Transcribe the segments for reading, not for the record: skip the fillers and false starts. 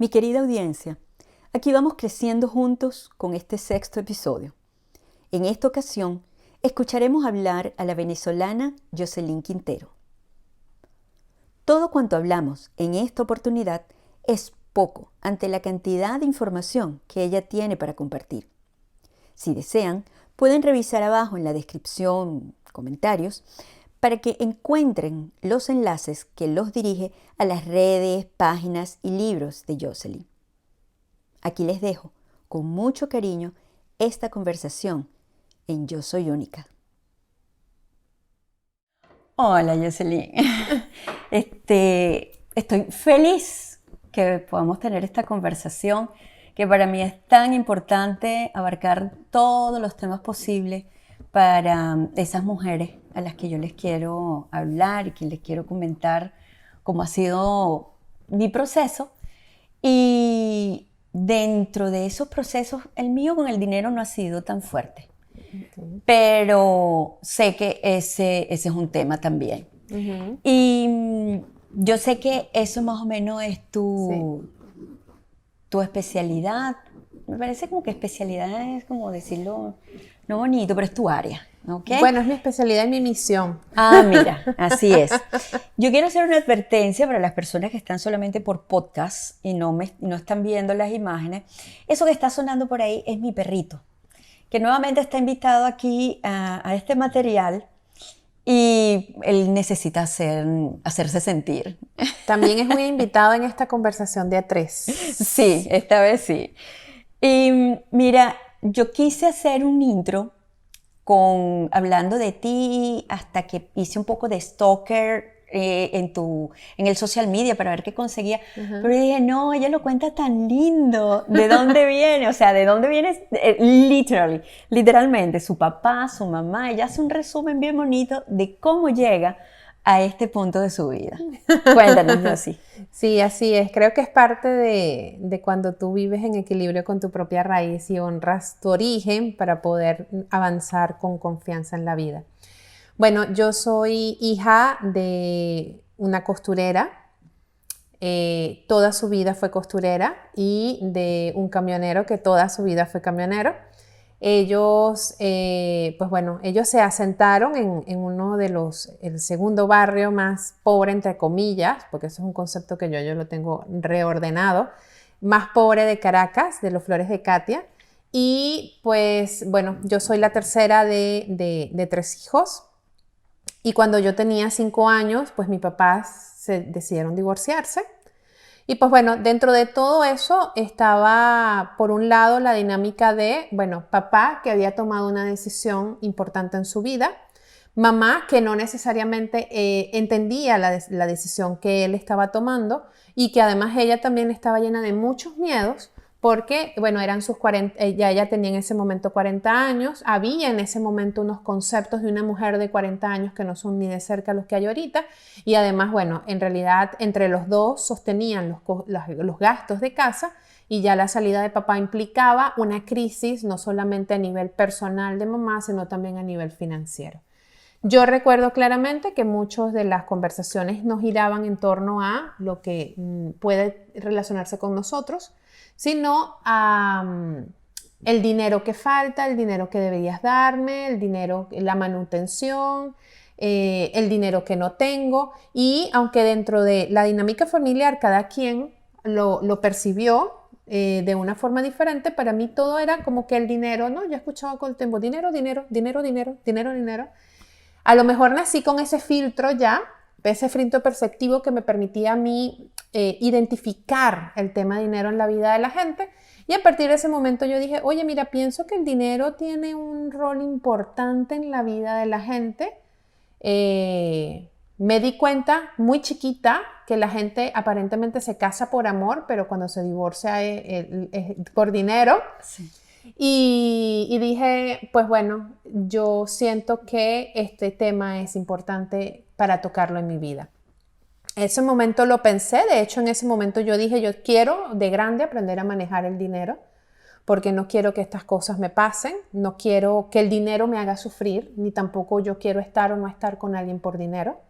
Mi querida audiencia, aquí vamos creciendo juntos con este sexto episodio. En esta ocasión, escucharemos hablar a la venezolana Yoselyn Quintero. Todo cuanto hablamos en esta oportunidad es poco ante la cantidad de información que ella tiene para compartir. Si desean, pueden revisar abajo en la descripción, comentarios, para que encuentren los enlaces que los dirige a las redes, páginas y libros de Yoselyn. Aquí les dejo, con mucho cariño, esta conversación en Yo Soy Única. Hola, Yoselyn. Estoy feliz que podamos tener esta conversación, que para mí es tan importante abarcar todos los temas posibles para esas mujeres a las que yo les quiero hablar y que les quiero comentar cómo ha sido mi proceso. Y dentro de esos procesos, el mío con el dinero no ha sido tan fuerte. Okay. Pero sé que ese es un tema también. Uh-huh. Y yo sé que eso más o menos es tu especialidad. Me parece como que especialidad es como decirlo, no bonito, pero es tu área. ¿Okay? Bueno, es mi especialidad y mi misión. Ah, mira, así es. Yo quiero hacer una advertencia para las personas que están solamente por podcast y no están viendo las imágenes. Eso que está sonando por ahí es mi perrito, que nuevamente está invitado aquí a este material y él necesita hacerse sentir. También es muy invitado en esta conversación de a tres. Sí, esta vez sí. Y mira, yo quise hacer un intro hablando de ti hasta que hice un poco de stalker en el social media para ver qué conseguía. Uh-huh. Pero dije, no, ella lo cuenta tan lindo. ¿De dónde viene? O sea, ¿de dónde viene? Literalmente, su papá, su mamá. Ella hace un resumen bien bonito de cómo llega a este punto de su vida. Cuéntanos, así. Sí, así es. Creo que es parte de cuando tú vives en equilibrio con tu propia raíz y honras tu origen para poder avanzar con confianza en la vida. Bueno, yo soy hija de una costurera. Toda su vida fue costurera y de un camionero que toda su vida fue camionero. Ellos, ellos se asentaron en uno de el segundo barrio más pobre, entre comillas, porque eso es un concepto que yo lo tengo reordenado, más pobre de Caracas, de los Flores de Catia. Y pues, bueno, yo soy la tercera de 3 hijos. Y cuando yo tenía 5 años, pues mis papás decidieron divorciarse. Y pues bueno, dentro de todo eso estaba, por un lado, la dinámica de, bueno, papá que había tomado una decisión importante en su vida, mamá que no necesariamente entendía la decisión que él estaba tomando y que además ella también estaba llena de muchos miedos porque, bueno, eran sus 40, ella tenía en ese momento 40 años, había en ese momento unos conceptos de una mujer de 40 años que no son ni de cerca los que hay ahorita, y además, bueno, en realidad entre los dos sostenían los gastos de casa, y ya la salida de papá implicaba una crisis no solamente a nivel personal de mamá, sino también a nivel financiero. Yo recuerdo claramente que muchas de las conversaciones nos giraban en torno a lo que puede relacionarse con nosotros, sino a el dinero que falta, el dinero que deberías darme, el dinero, la manutención, el dinero que no tengo. Y aunque dentro de la dinámica familiar cada quien lo percibió de una forma diferente, para mí todo era como que el dinero, ¿no? Yo escuchaba con el tiempo, dinero, dinero, dinero, dinero, dinero, dinero. A lo mejor nací con ese filtro ya, ese filtro perceptivo que me permitía a mí identificar el tema de dinero en la vida de la gente, y a partir de ese momento yo dije, oye, mira, pienso que el dinero tiene un rol importante en la vida de la gente. Me di cuenta muy chiquita que la gente aparentemente se casa por amor, pero cuando se divorcia es por dinero. Sí. Y dije, pues bueno, yo siento que este tema es importante para tocarlo en mi vida. En ese momento lo pensé, de hecho en ese momento yo dije, yo quiero de grande aprender a manejar el dinero, porque no quiero que estas cosas me pasen, no quiero que el dinero me haga sufrir, ni tampoco yo quiero estar o no estar con alguien por dinero.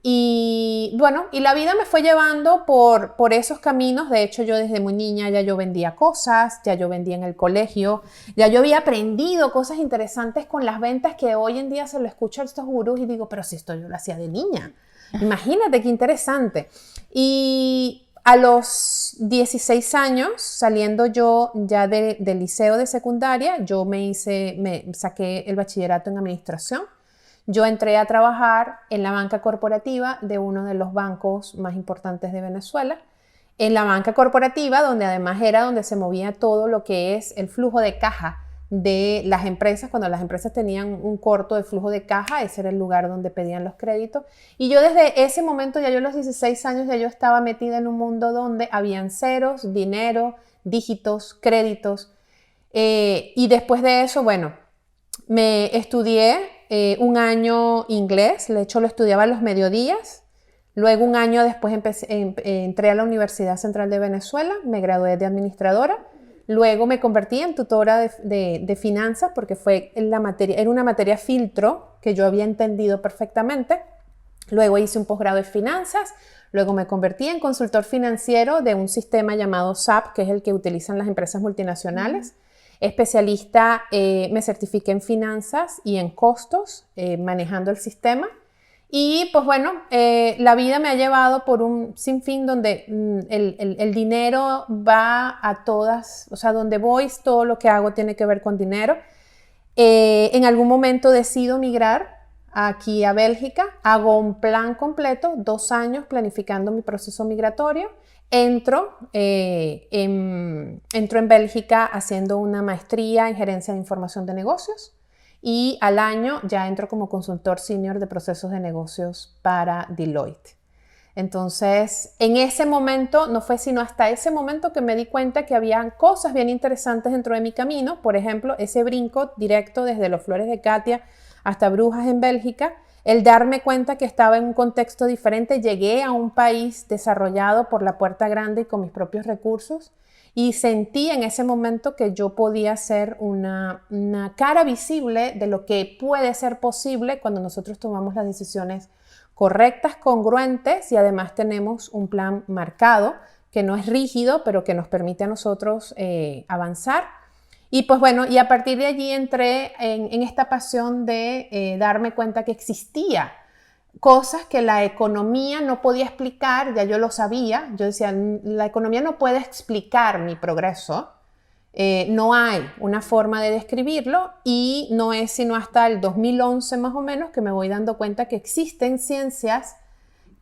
Y bueno, y la vida me fue llevando por esos caminos. De hecho, yo desde muy niña ya yo vendía cosas, ya yo vendía en el colegio, ya yo había aprendido cosas interesantes con las ventas que hoy en día se lo escucho a estos gurús y digo, pero si esto yo lo hacía de niña. Imagínate qué interesante. Y a los 16 años, saliendo yo ya del liceo de secundaria, yo me saqué el bachillerato en administración. Yo entré a trabajar en la banca corporativa de uno de los bancos más importantes de Venezuela. En la banca corporativa, donde además era donde se movía todo lo que es el flujo de caja de las empresas. Cuando las empresas tenían un corto de flujo de caja, ese era el lugar donde pedían los créditos. Y yo desde ese momento, ya yo a los 16 años, ya yo estaba metida en un mundo donde habían ceros, dinero, dígitos, créditos. Y después de eso, bueno, me estudié un año inglés, de hecho lo estudiaba a los mediodías. Luego un año después entré a la Universidad Central de Venezuela, me gradué de administradora. Luego me convertí en tutora de finanzas porque era una materia filtro que yo había entendido perfectamente. Luego hice un posgrado de finanzas. Luego me convertí en consultor financiero de un sistema llamado SAP, que es el que utilizan las empresas multinacionales. Especialista, me certifiqué en finanzas y en costos, manejando el sistema. Y pues bueno, la vida me ha llevado por un sinfín donde el dinero va a todas, o sea, donde voy, todo lo que hago tiene que ver con dinero. En algún momento decido migrar aquí a Bélgica, hago un plan completo, 2 años planificando mi proceso migratorio. Entro en Bélgica haciendo una maestría en gerencia de información de negocios y al año ya entro como consultor senior de procesos de negocios para Deloitte. Entonces, en ese momento, no fue sino hasta ese momento que me di cuenta que había cosas bien interesantes dentro de mi camino. Por ejemplo, ese brinco directo desde Los Flores de Catia hasta Brujas en Bélgica. El darme cuenta que estaba en un contexto diferente, llegué a un país desarrollado por la puerta grande y con mis propios recursos y sentí en ese momento que yo podía ser una cara visible de lo que puede ser posible cuando nosotros tomamos las decisiones correctas, congruentes y además tenemos un plan marcado que no es rígido, pero que nos permite a nosotros avanzar. Y pues bueno, y a partir de allí entré en esta pasión de darme cuenta que existía cosas que la economía no podía explicar, ya yo lo sabía. Yo decía, la economía no puede explicar mi progreso, no hay una forma de describirlo y no es sino hasta el 2011 más o menos que me voy dando cuenta que existen ciencias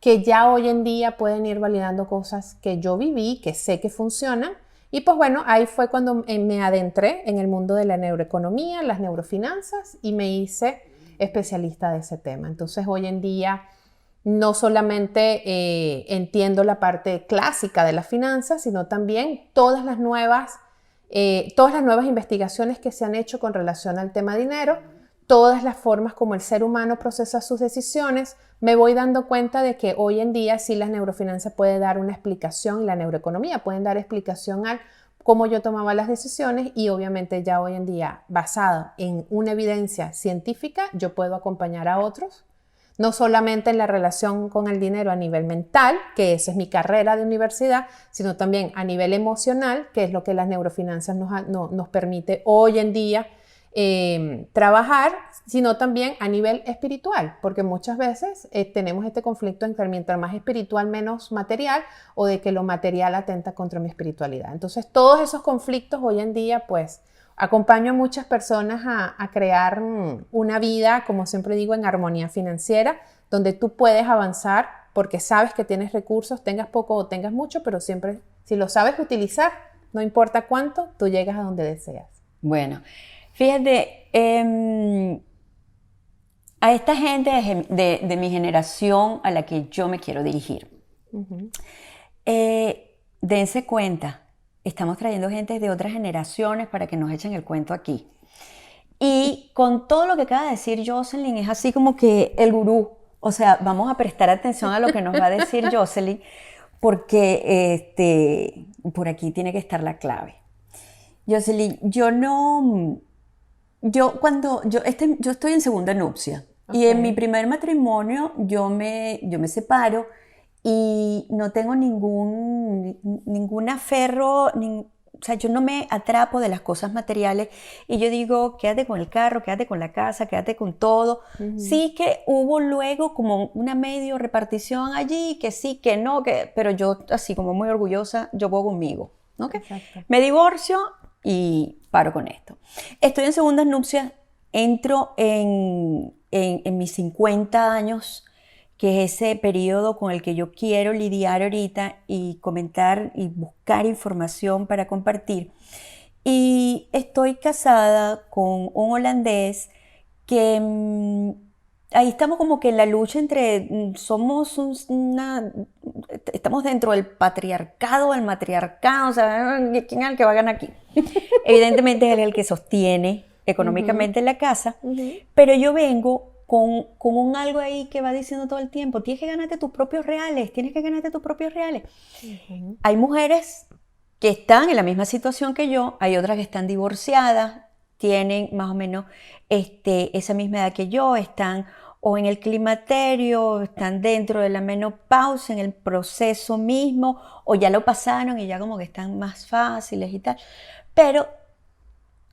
que ya hoy en día pueden ir validando cosas que yo viví, que sé que funcionan. Y pues bueno, ahí fue cuando me adentré en el mundo de la neuroeconomía, las neurofinanzas y me hice especialista de ese tema. Entonces hoy en día no solamente entiendo la parte clásica de las finanzas, sino también todas las nuevas investigaciones que se han hecho con relación al tema dinero, todas las formas como el ser humano procesa sus decisiones. Me voy dando cuenta de que hoy en día sí las neurofinanzas pueden dar una explicación y la neuroeconomía pueden dar explicación a cómo yo tomaba las decisiones y obviamente ya hoy en día, basada en una evidencia científica, yo puedo acompañar a otros, no solamente en la relación con el dinero a nivel mental, que esa es mi carrera de universidad, sino también a nivel emocional, que es lo que las neurofinanzas nos permite hoy en día trabajar, sino también a nivel espiritual, porque muchas veces tenemos este conflicto entre mientras más espiritual, menos material, o de que lo material atenta contra mi espiritualidad. Entonces, todos esos conflictos hoy en día, pues, acompaño a muchas personas a crear una vida, como siempre digo, en armonía financiera, donde tú puedes avanzar porque sabes que tienes recursos, tengas poco o tengas mucho, pero siempre, si lo sabes utilizar, no importa cuánto, tú llegas a donde deseas. Bueno, fíjate, a esta gente de mi generación a la que yo me quiero dirigir, dense cuenta, estamos trayendo gente de otras generaciones para que nos echen el cuento aquí. Y con todo lo que acaba de decir Jocelyn, es así como que el gurú, o sea, vamos a prestar atención a lo que nos va a decir Jocelyn, porque por aquí tiene que estar la clave. Jocelyn, yo estoy en segunda nupcia. Y en mi primer matrimonio yo me separo y no tengo ningún aferro, o sea, yo no me atrapo de las cosas materiales y yo digo, quédate con el carro, quédate con la casa, quédate con todo. Sí que hubo luego como una medio repartición allí, que sí, que no, pero yo así como muy orgullosa, yo voy conmigo, ¿no? Exacto. Me divorcio y paro con esto. Estoy en segundas nupcias, entro en mis 50 años, que es ese periodo con el que yo quiero lidiar ahorita y comentar y buscar información para compartir. Y estoy casada con un holandés que ahí estamos como que en la lucha entre, estamos dentro del patriarcado, del matriarcado, o sea, ¿quién es el que va a ganar aquí? Evidentemente es él el que sostiene económicamente la casa, pero yo vengo con un algo ahí que va diciendo todo el tiempo, tienes que ganarte tus propios reales, tienes que ganarte tus propios reales. Hay mujeres que están en la misma situación que yo, hay otras que están divorciadas, tienen más o menos esa misma edad que yo, están o en el climaterio, están dentro de la menopausia, en el proceso mismo, o ya lo pasaron y ya como que están más fáciles y tal. Pero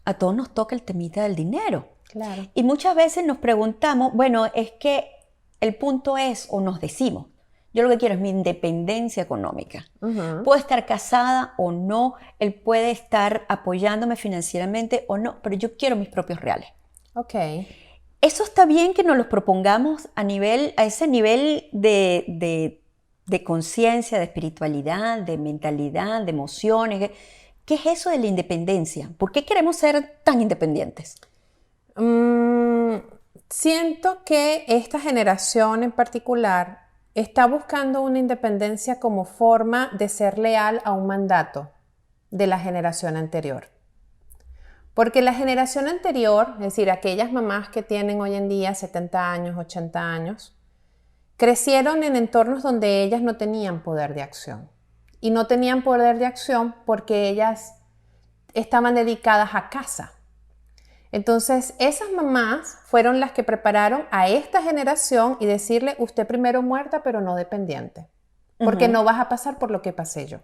a todos nos toca el temita del dinero. Claro. Y muchas veces nos preguntamos, bueno, es que el punto es, o nos decimos, yo lo que quiero es mi independencia económica. Puedo estar casada o no, él puede estar apoyándome financieramente o no, pero yo quiero mis propios reales. Ok. Eso está bien que nos los propongamos a ese nivel de conciencia, de espiritualidad, de mentalidad, de emociones. ¿Qué es eso de la independencia? ¿Por qué queremos ser tan independientes? Siento que esta generación en particular está buscando una independencia como forma de ser leal a un mandato de la generación anterior. Porque la generación anterior, es decir, aquellas mamás que tienen hoy en día 70 años, 80 años, crecieron en entornos donde ellas no tenían poder de acción. Y no tenían poder de acción porque ellas estaban dedicadas a casa. Entonces, esas mamás fueron las que prepararon a esta generación y decirle, usted primero muerta, pero no dependiente, porque no vas a pasar por lo que pasé yo.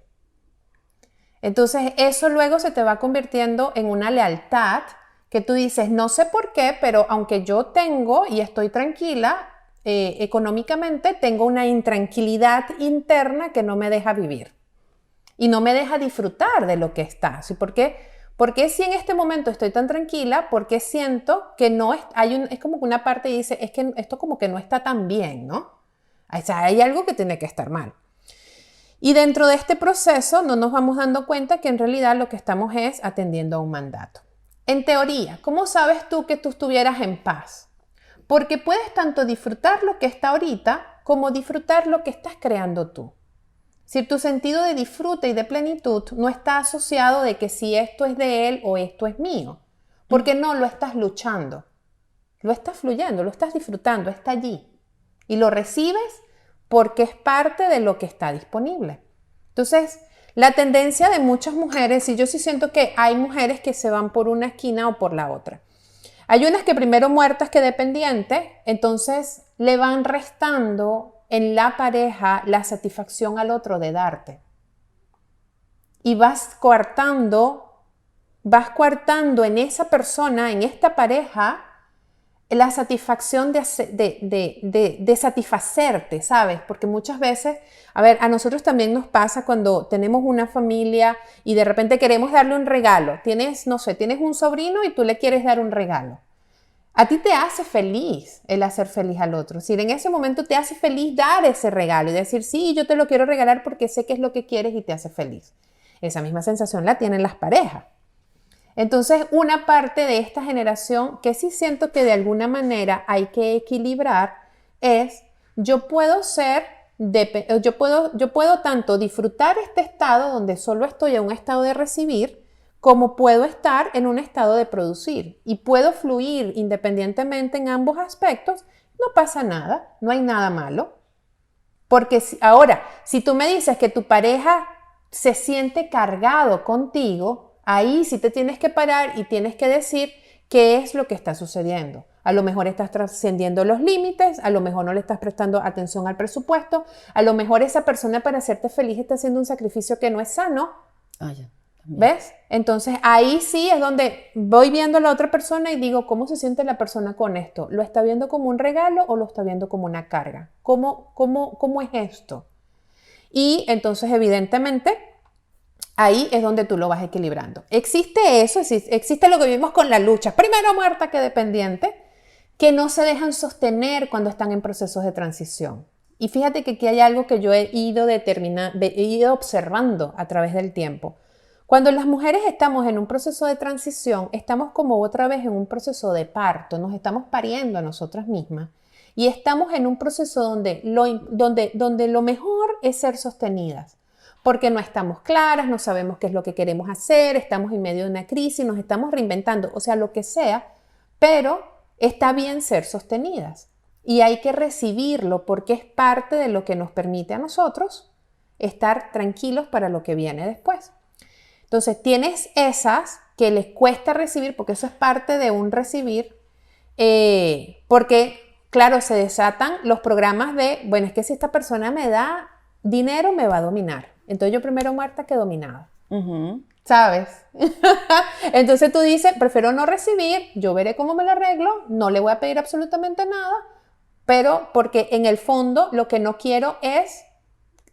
Entonces, eso luego se te va convirtiendo en una lealtad que tú dices, no sé por qué, pero aunque yo tengo y estoy tranquila, económicamente tengo una intranquilidad interna que no me deja vivir y no me deja disfrutar de lo que está. ¿Sí? ¿Por qué si en este momento estoy tan tranquila? Porque siento que no es como que una parte dice, es que esto como que no está tan bien, ¿no? O sea, hay algo que tiene que estar mal. Y dentro de este proceso no nos vamos dando cuenta que en realidad lo que estamos es atendiendo a un mandato. En teoría, ¿cómo sabes tú que tú estuvieras en paz? Porque puedes tanto disfrutar lo que está ahorita como disfrutar lo que estás creando tú. Si tu sentido de disfrute y de plenitud no está asociado de que si esto es de él o esto es mío, porque no lo estás luchando, lo estás fluyendo, lo estás disfrutando, está allí y lo recibes porque es parte de lo que está disponible. Entonces, la tendencia de muchas mujeres, y yo sí siento que hay mujeres que se van por una esquina o por la otra. Hay unas que primero muertas que dependientes, entonces le van restando en la pareja la satisfacción al otro de darte. Y vas coartando en esa persona, en esta pareja, la satisfacción de satisfacerte, ¿sabes? Porque muchas veces, a nosotros también nos pasa cuando tenemos una familia y de repente queremos darle un regalo. Tienes un sobrino y tú le quieres dar un regalo. A ti te hace feliz el hacer feliz al otro. Es decir, en ese momento te hace feliz dar ese regalo y decir, sí, yo te lo quiero regalar porque sé que es lo que quieres y te hace feliz. Esa misma sensación la tienen las parejas. Entonces, una parte de esta generación que sí siento que de alguna manera hay que equilibrar es, yo puedo tanto disfrutar este estado donde solo estoy en un estado de recibir, como puedo estar en un estado de producir y puedo fluir independientemente en ambos aspectos, no pasa nada, no hay nada malo. Porque ahora, si tú me dices que tu pareja se siente cargado contigo, ahí sí te tienes que parar y tienes que decir qué es lo que está sucediendo. A lo mejor estás trascendiendo los límites, a lo mejor no le estás prestando atención al presupuesto, a lo mejor esa persona para hacerte feliz está haciendo un sacrificio que no es sano. Ya. ¿Ves? Entonces ahí sí es donde voy viendo a la otra persona y digo, ¿cómo se siente la persona con esto? ¿Lo está viendo como un regalo o lo está viendo como una carga? ¿Cómo es esto? Y entonces evidentemente ahí es donde tú lo vas equilibrando. Existe eso, existe lo que vivimos con la lucha, primero muerta que dependiente, que no se dejan sostener cuando están en procesos de transición. Y fíjate que aquí hay algo que yo he ido observando a través del tiempo. Cuando las mujeres estamos en un proceso de transición, estamos como otra vez en un proceso de parto, nos estamos pariendo a nosotras mismas y estamos en un proceso donde lo mejor es ser sostenidas, porque no estamos claras, no sabemos qué es lo que queremos hacer, estamos en medio de una crisis, nos estamos reinventando, o sea, lo que sea, pero está bien ser sostenidas y hay que recibirlo porque es parte de lo que nos permite a nosotros estar tranquilos para lo que viene después. Entonces, tienes esas que les cuesta recibir, porque eso es parte de un recibir, porque, claro, se desatan los programas de, bueno, es que si esta persona me da dinero, me va a dominar. Entonces, yo primero muerta que dominada. ¿Sabes? Entonces, tú dices, prefiero no recibir, yo veré cómo me lo arreglo, no le voy a pedir absolutamente nada, pero porque en el fondo lo que no quiero es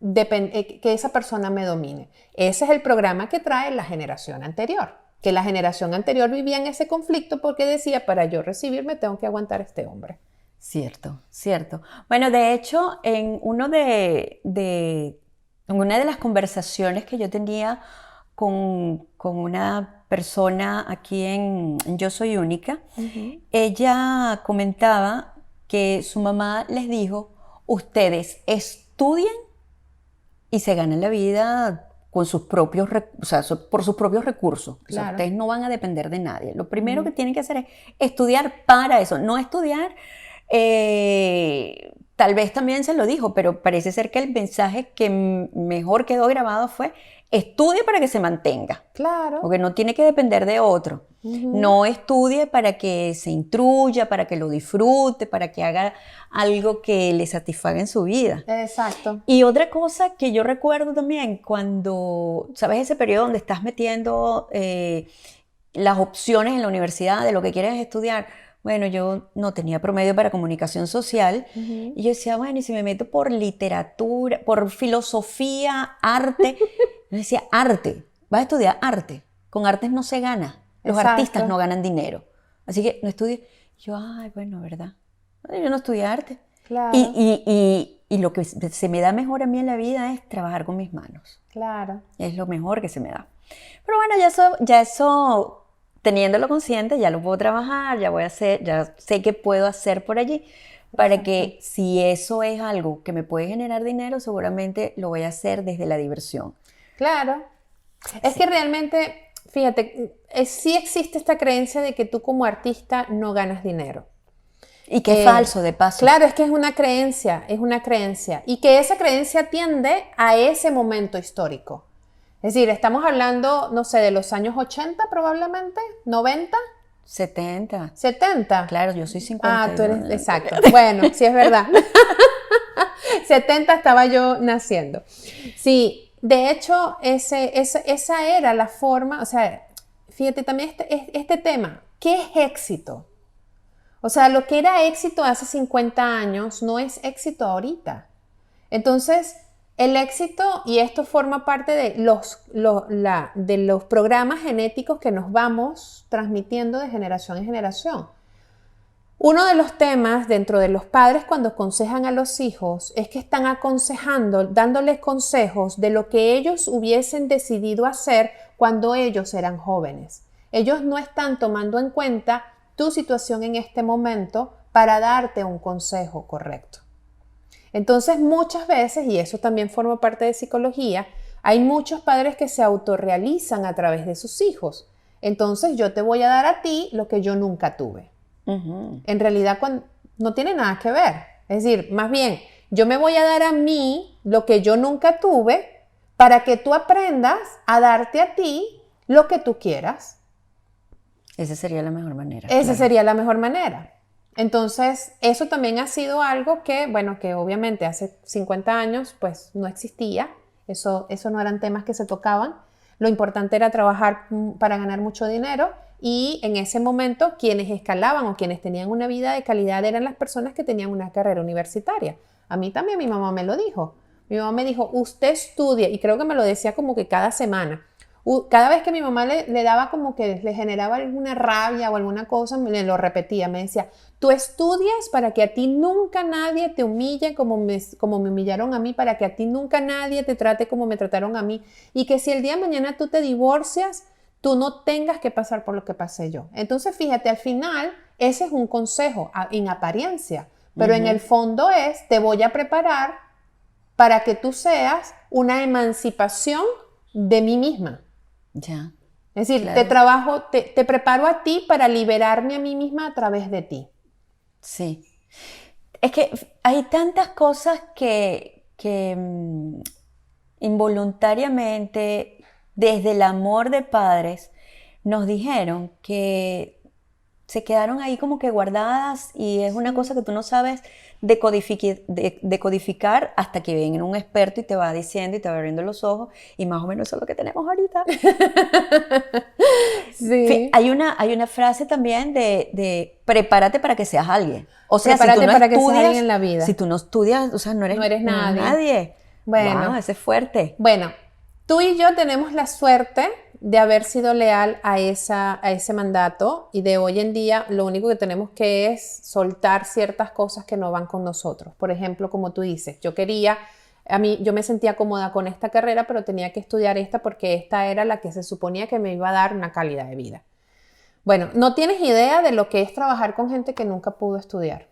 que esa persona me domine. Ese es el programa que trae la generación anterior, que la generación anterior vivía en ese conflicto porque decía, para yo recibirme tengo que aguantar a este hombre. Cierto, cierto. Bueno, de hecho, en una de las conversaciones que yo tenía con una persona aquí en Yo Soy Única, ella comentaba que su mamá les dijo, ustedes estudien y se ganan la vida con sus propios, por sus propios recursos. Claro. O sea, ustedes no van a depender de nadie. Lo primero que tienen que hacer es estudiar para eso, no estudiar. Tal vez también se lo dijo, pero parece ser que el mensaje que mejor quedó grabado fue estudie para que se mantenga. Claro. Porque no tiene que depender de otro. No estudie para que se instruya, para que lo disfrute, para que haga algo que le satisfaga en su vida. Exacto. Y otra cosa que yo recuerdo también, cuando, ¿sabes? Ese periodo donde estás metiendo las opciones en la universidad de lo que quieres estudiar. Bueno, yo no tenía promedio para comunicación social y yo decía, bueno, y si me meto por literatura, por filosofía, arte, yo decía, arte, vas a estudiar arte, con artes no se gana, los artistas no ganan dinero, así que no estudié. Yo, ay, bueno, ¿verdad? Yo no estudié arte. Claro. Y lo que se me da mejor a mí en la vida es trabajar con mis manos. Claro. Es lo mejor que se me da. Pero bueno, ya eso teniéndolo consciente, ya lo puedo trabajar, ya sé qué puedo hacer por allí, para que si eso es algo que me puede generar dinero, seguramente lo voy a hacer desde la diversión. Claro. Es que realmente, fíjate, sí existe esta creencia de que tú como artista no ganas dinero. Y que es falso, de paso. Claro, es que es una creencia. Y que esa creencia tiende a ese momento histórico. Es decir, estamos hablando, no sé, de los años 80 probablemente, 90. 70. 70. Claro, yo soy 50. Ah, tú eres, exacto. Bueno, sí es verdad. 70 estaba yo naciendo. Sí, de hecho, esa era la forma, o sea, fíjate también este tema, ¿qué es éxito? O sea, lo que era éxito hace 50 años no es éxito ahorita. Entonces, el éxito, y esto forma parte de los programas genéticos que nos vamos transmitiendo de generación en generación. Uno de los temas dentro de los padres cuando aconsejan a los hijos es que están aconsejando, dándoles consejos de lo que ellos hubiesen decidido hacer cuando ellos eran jóvenes. Ellos no están tomando en cuenta tu situación en este momento para darte un consejo correcto. Entonces, muchas veces, y eso también forma parte de psicología, hay muchos padres que se autorrealizan a través de sus hijos. Entonces, yo te voy a dar a ti lo que yo nunca tuve. En realidad, no tiene nada que ver. Es decir, más bien, yo me voy a dar a mí lo que yo nunca tuve para que tú aprendas a darte a ti lo que tú quieras. Esa sería la mejor manera. Esa sería la mejor manera. Entonces, eso también ha sido algo que, bueno, que obviamente hace 50 años pues no existía, eso no eran temas que se tocaban, lo importante era trabajar para ganar mucho dinero y en ese momento quienes escalaban o quienes tenían una vida de calidad eran las personas que tenían una carrera universitaria. A mí también mi mamá me lo dijo. Mi mamá me dijo, usted estudia, y creo que me lo decía como que cada semana. Cada vez que mi mamá le daba como que le generaba alguna rabia o alguna cosa, me lo repetía, me decía, tú estudias para que a ti nunca nadie te humille como me humillaron a mí, para que a ti nunca nadie te trate como me trataron a mí, y que si el día de mañana tú te divorcias, tú no tengas que pasar por lo que pasé yo. Entonces, fíjate, al final, ese es un consejo en apariencia, pero en el fondo es, te voy a preparar para que tú seas una emancipación de mí misma. Ya. Es decir, Claro. te preparo a ti para liberarme a mí misma a través de ti. Sí. Es que hay tantas cosas que involuntariamente, desde el amor de padres, nos dijeron que se quedaron ahí como que guardadas y es una cosa que tú no sabes decodificar hasta que viene un experto y te va diciendo y te va abriendo los ojos y más o menos eso es lo que tenemos ahorita. Sí. Hay una frase también de prepárate para que seas alguien. O sea, Prepárate para que seas alguien en la vida. si tú no estudias, o sea, no No eres eres nadie. nadie. Bueno, Wow, ese es fuerte. bueno, tú y yo tenemos la suerte de haber sido leal a ese mandato y de hoy en día lo único que tenemos que es soltar ciertas cosas que no van con nosotros. Por ejemplo, como tú dices, yo me sentía cómoda con esta carrera, pero tenía que estudiar esta porque esta era la que se suponía que me iba a dar una calidad de vida. Bueno, no tienes idea de lo que es trabajar con gente que nunca pudo estudiar.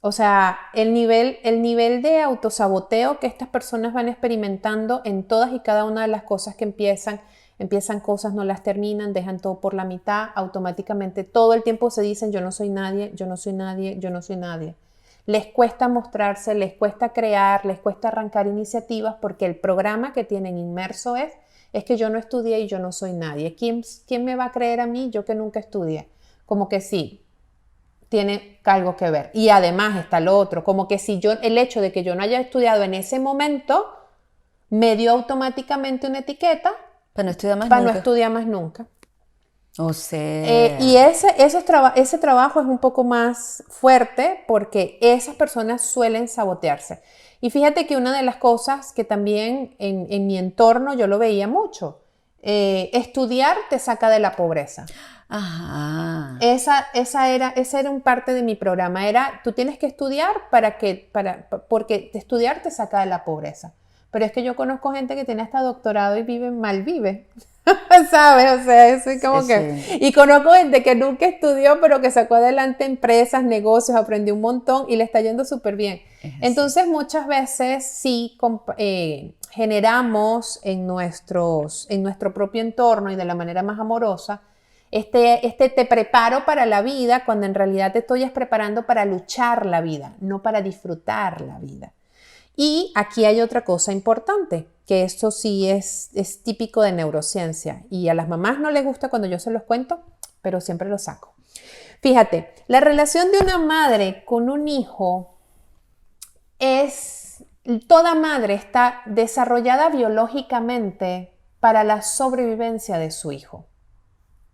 O sea, el nivel de autosaboteo que estas personas van experimentando en todas y cada una de las cosas que empiezan cosas, no las terminan, dejan todo por la mitad, automáticamente todo el tiempo se dicen yo no soy nadie, yo no soy nadie, yo no soy nadie. Les cuesta mostrarse, les cuesta crear, les cuesta arrancar iniciativas porque el programa que tienen inmerso es que yo no estudié y yo no soy nadie. ¿Quién me va a creer a mí, yo que nunca estudié? Como que sí, tiene algo que ver. Y además está lo otro, como que si el hecho de que yo no haya estudiado en ese momento me dio automáticamente una etiqueta Para no estudiar más para no nunca. estudiar más nunca. O sea. Y ese trabajo es un poco más fuerte porque esas personas suelen sabotearse. Y fíjate que una de las cosas que también en mi entorno yo lo veía mucho, estudiar te saca de la pobreza. Ajá. Esa era un parte de mi programa. Tú tienes que estudiar porque estudiar te saca de la pobreza. Pero es que yo conozco gente que tiene hasta doctorado y malvive. ¿Sabes? O sea, eso es como que... Sí. Y conozco gente que nunca estudió, pero que sacó adelante empresas, negocios, aprendió un montón y le está yendo súper bien. Entonces, muchas veces sí generamos en nuestro propio entorno y de la manera más amorosa te preparo para la vida, cuando en realidad te estoy preparando para luchar la vida, no para disfrutar la vida. Y aquí hay otra cosa importante, que esto sí es típico de neurociencia y a las mamás no les gusta cuando yo se los cuento, pero siempre lo saco. Fíjate, la relación de una madre con un hijo toda madre está desarrollada biológicamente para la sobrevivencia de su hijo.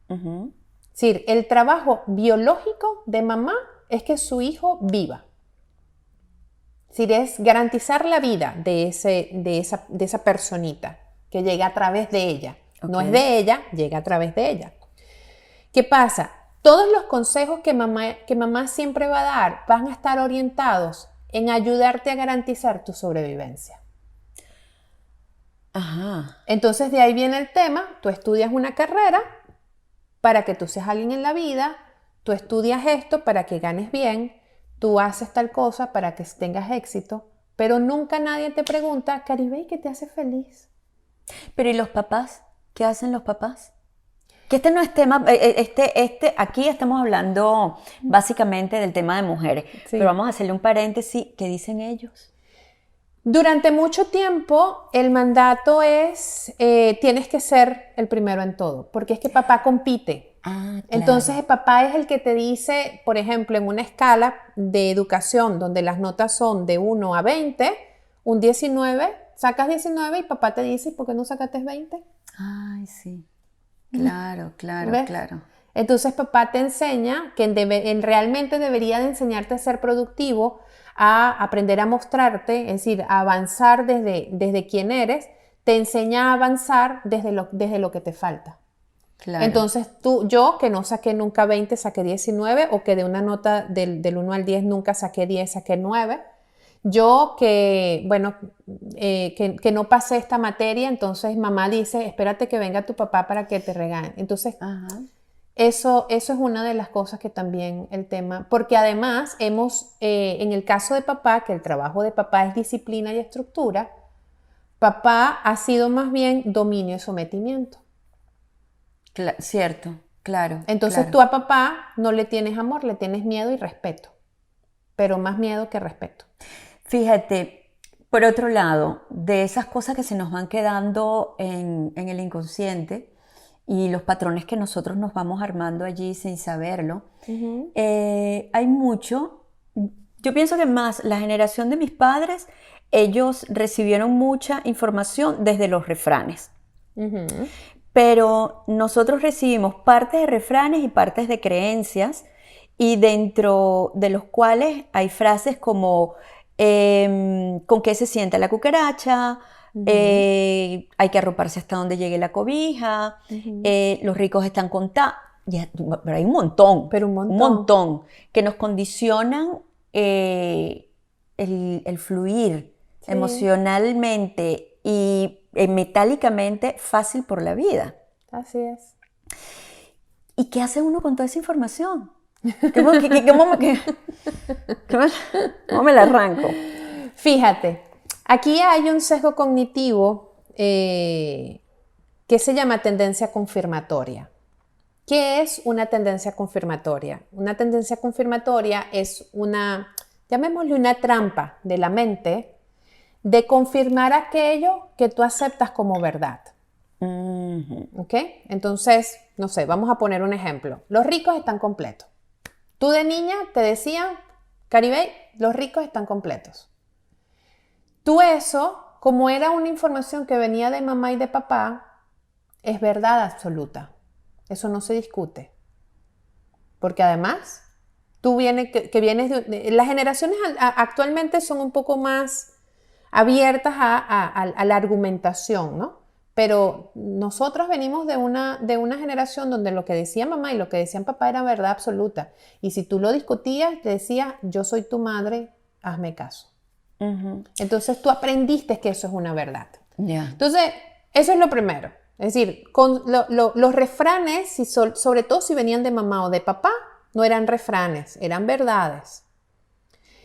Uh-huh. Es decir, el trabajo biológico de mamá es que su hijo viva. Es decir, es garantizar la vida de esa personita que llega a través de ella. Okay. No es de ella, llega a través de ella. ¿Qué pasa? Todos los consejos que mamá siempre va a dar van a estar orientados en ayudarte a garantizar tu sobrevivencia. Ajá. Entonces de ahí viene el tema, tú estudias una carrera para que tú seas alguien en la vida, tú estudias esto para que ganes bien, tú haces tal cosa para que tengas éxito, pero nunca nadie te pregunta, Caribey, ¿qué te hace feliz? Pero ¿y los papás? ¿Qué hacen los papás? Que este no es tema, aquí estamos hablando básicamente del tema de mujeres, sí. Pero vamos a hacerle un paréntesis, ¿qué dicen ellos? Durante mucho tiempo el mandato es, tienes que ser el primero en todo, porque es que papá compite. Ah, Entonces claro. el papá es el que te dice, por ejemplo, en una escala de educación donde las notas son de 1 a 20, un 19, sacas 19 y papá te dice, ¿por qué no sacaste 20? Ay, sí. Claro, claro, ¿Ves? claro. Entonces papá te enseña que realmente debería de enseñarte a ser productivo, a aprender a mostrarte, es decir, a avanzar desde quién eres, te enseña a avanzar desde lo que te falta. Claro. Entonces yo que no saqué nunca 20, saqué 19, o que de una nota del 1 al 10 nunca saqué 10, saqué 9. Yo que, bueno, que no pasé esta materia, entonces mamá dice, espérate que venga tu papá para que te regañe. Entonces, Ajá. eso es una de las cosas que también el tema, porque además en el caso de papá, que el trabajo de papá es disciplina y estructura, papá ha sido más bien dominio y sometimiento. Cierto, claro, Entonces claro. tú a papá no le tienes amor, le tienes miedo y respeto, pero más miedo que respeto. Fíjate, por otro lado, de esas cosas que se nos van quedando en el inconsciente y los patrones que nosotros nos vamos armando allí sin saberlo, Ujú, hay mucho. Yo pienso que más la generación de mis padres, ellos recibieron mucha información desde los refranes. ujú, Pero nosotros recibimos partes de refranes y partes de creencias, y dentro de los cuales hay frases como ¿con qué se sienta la cucaracha? ujú, Hay que arroparse hasta donde llegue la cobija, ujú. los ricos están contados. Pero hay Pero un un montón. montón que nos condicionan el fluir Sí, emocionalmente y metálicamente fácil por la vida. así es. ¿Y qué hace uno con toda esa información? ¿Cómo me la arranco? Fíjate, aquí hay un sesgo cognitivo que se llama tendencia confirmatoria. ¿Qué es una tendencia confirmatoria? Una tendencia confirmatoria es llamémosle una trampa de la mente de confirmar aquello que tú aceptas como verdad. Ujú. ¿Ok? Entonces, no sé, vamos a poner un ejemplo. Los ricos están completos. Tú de niña te decían, Caribe, los ricos están completos. Tú eso, como era una información que venía de mamá y de papá, es verdad absoluta. Eso no se discute. Porque además, tú que vienes las generaciones actualmente son un poco más abiertas a la argumentación, ¿no? Pero nosotros venimos de una generación donde lo que decía mamá y lo que decían papá era verdad absoluta. Y si tú lo discutías, te decía, yo soy tu madre, hazme caso. Ujú. Entonces tú aprendiste que eso es una verdad. Ya. Entonces, eso es lo primero. Es decir, los refranes, sobre todo si venían de mamá o de papá, no eran refranes, eran verdades.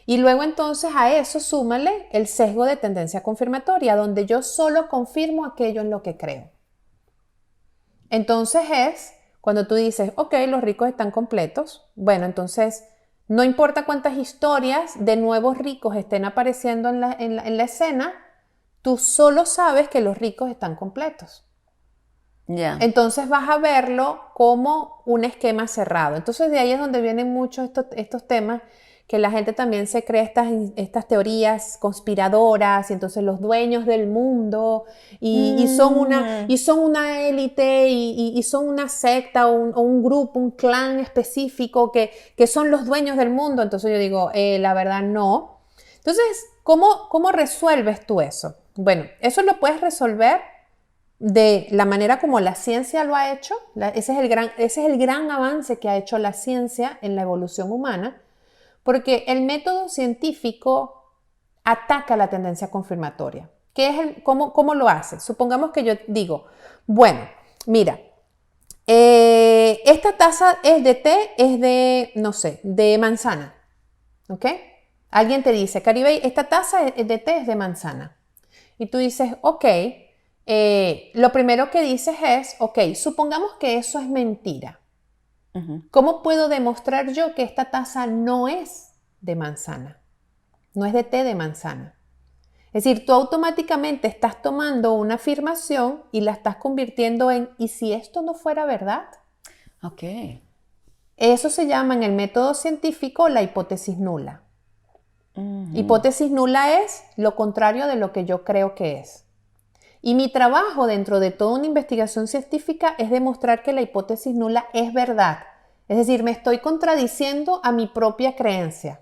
Y luego entonces a eso súmale el sesgo de tendencia confirmatoria, donde yo solo confirmo aquello en lo que creo. Entonces es cuando tú dices, ok, los ricos están completos. Bueno, entonces no importa cuántas historias de nuevos ricos estén apareciendo en la escena, tú solo sabes que los ricos están completos. Ya. Entonces vas a verlo como un esquema cerrado. Entonces de ahí es donde vienen muchos estos temas que la gente también se cree estas teorías conspiradoras y entonces los dueños del mundo y son una, Mm. y son una élite y son una secta o un grupo, un clan específico que son los dueños del mundo. Entonces yo digo, la verdad no. Entonces, ¿cómo resuelves tú eso? Bueno, eso lo puedes resolver de la manera como la ciencia lo ha hecho. Ese es el gran avance que ha hecho la ciencia en la evolución humana, porque el método científico ataca la tendencia confirmatoria. ¿Cómo lo hace? Supongamos que yo digo, bueno, mira, esta taza es de té, es de, no sé, de manzana, ¿ok? Alguien te dice, Caribe, esta taza de té es de manzana. Y tú dices, ok, lo primero que dices es, ok, supongamos que eso es mentira. Ujú. ¿Cómo puedo demostrar yo que esta taza no es de manzana? No es de té de manzana. Es decir, tú automáticamente estás tomando una afirmación y la estás convirtiendo en, ¿y si esto no fuera verdad? Ok. Eso se llama en el método científico la hipótesis nula. Hipótesis nula es lo contrario de lo que yo creo que es. Y mi trabajo dentro de toda una investigación científica es demostrar que la hipótesis nula es verdad. Es decir, me estoy contradiciendo a mi propia creencia.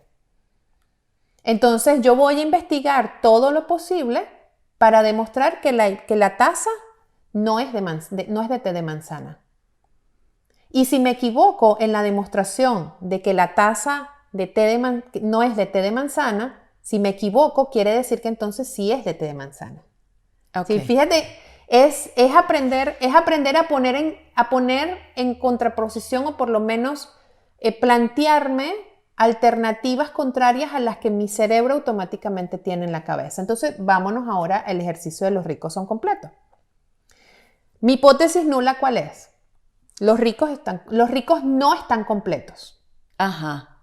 Entonces yo voy a investigar todo lo posible para demostrar que la taza no es de té de manzana. Y si me equivoco en la demostración de que la taza no es de té de manzana, si me equivoco quiere decir que entonces sí es de té de manzana. Okay. Sí, fíjate, es aprender a poner en contraposición o por lo menos plantearme alternativas contrarias a las que mi cerebro automáticamente tiene en la cabeza. Entonces, vámonos ahora al ejercicio de los ricos son completos. Mi hipótesis nula, ¿cuál es? Los ricos no están completos. Ajá.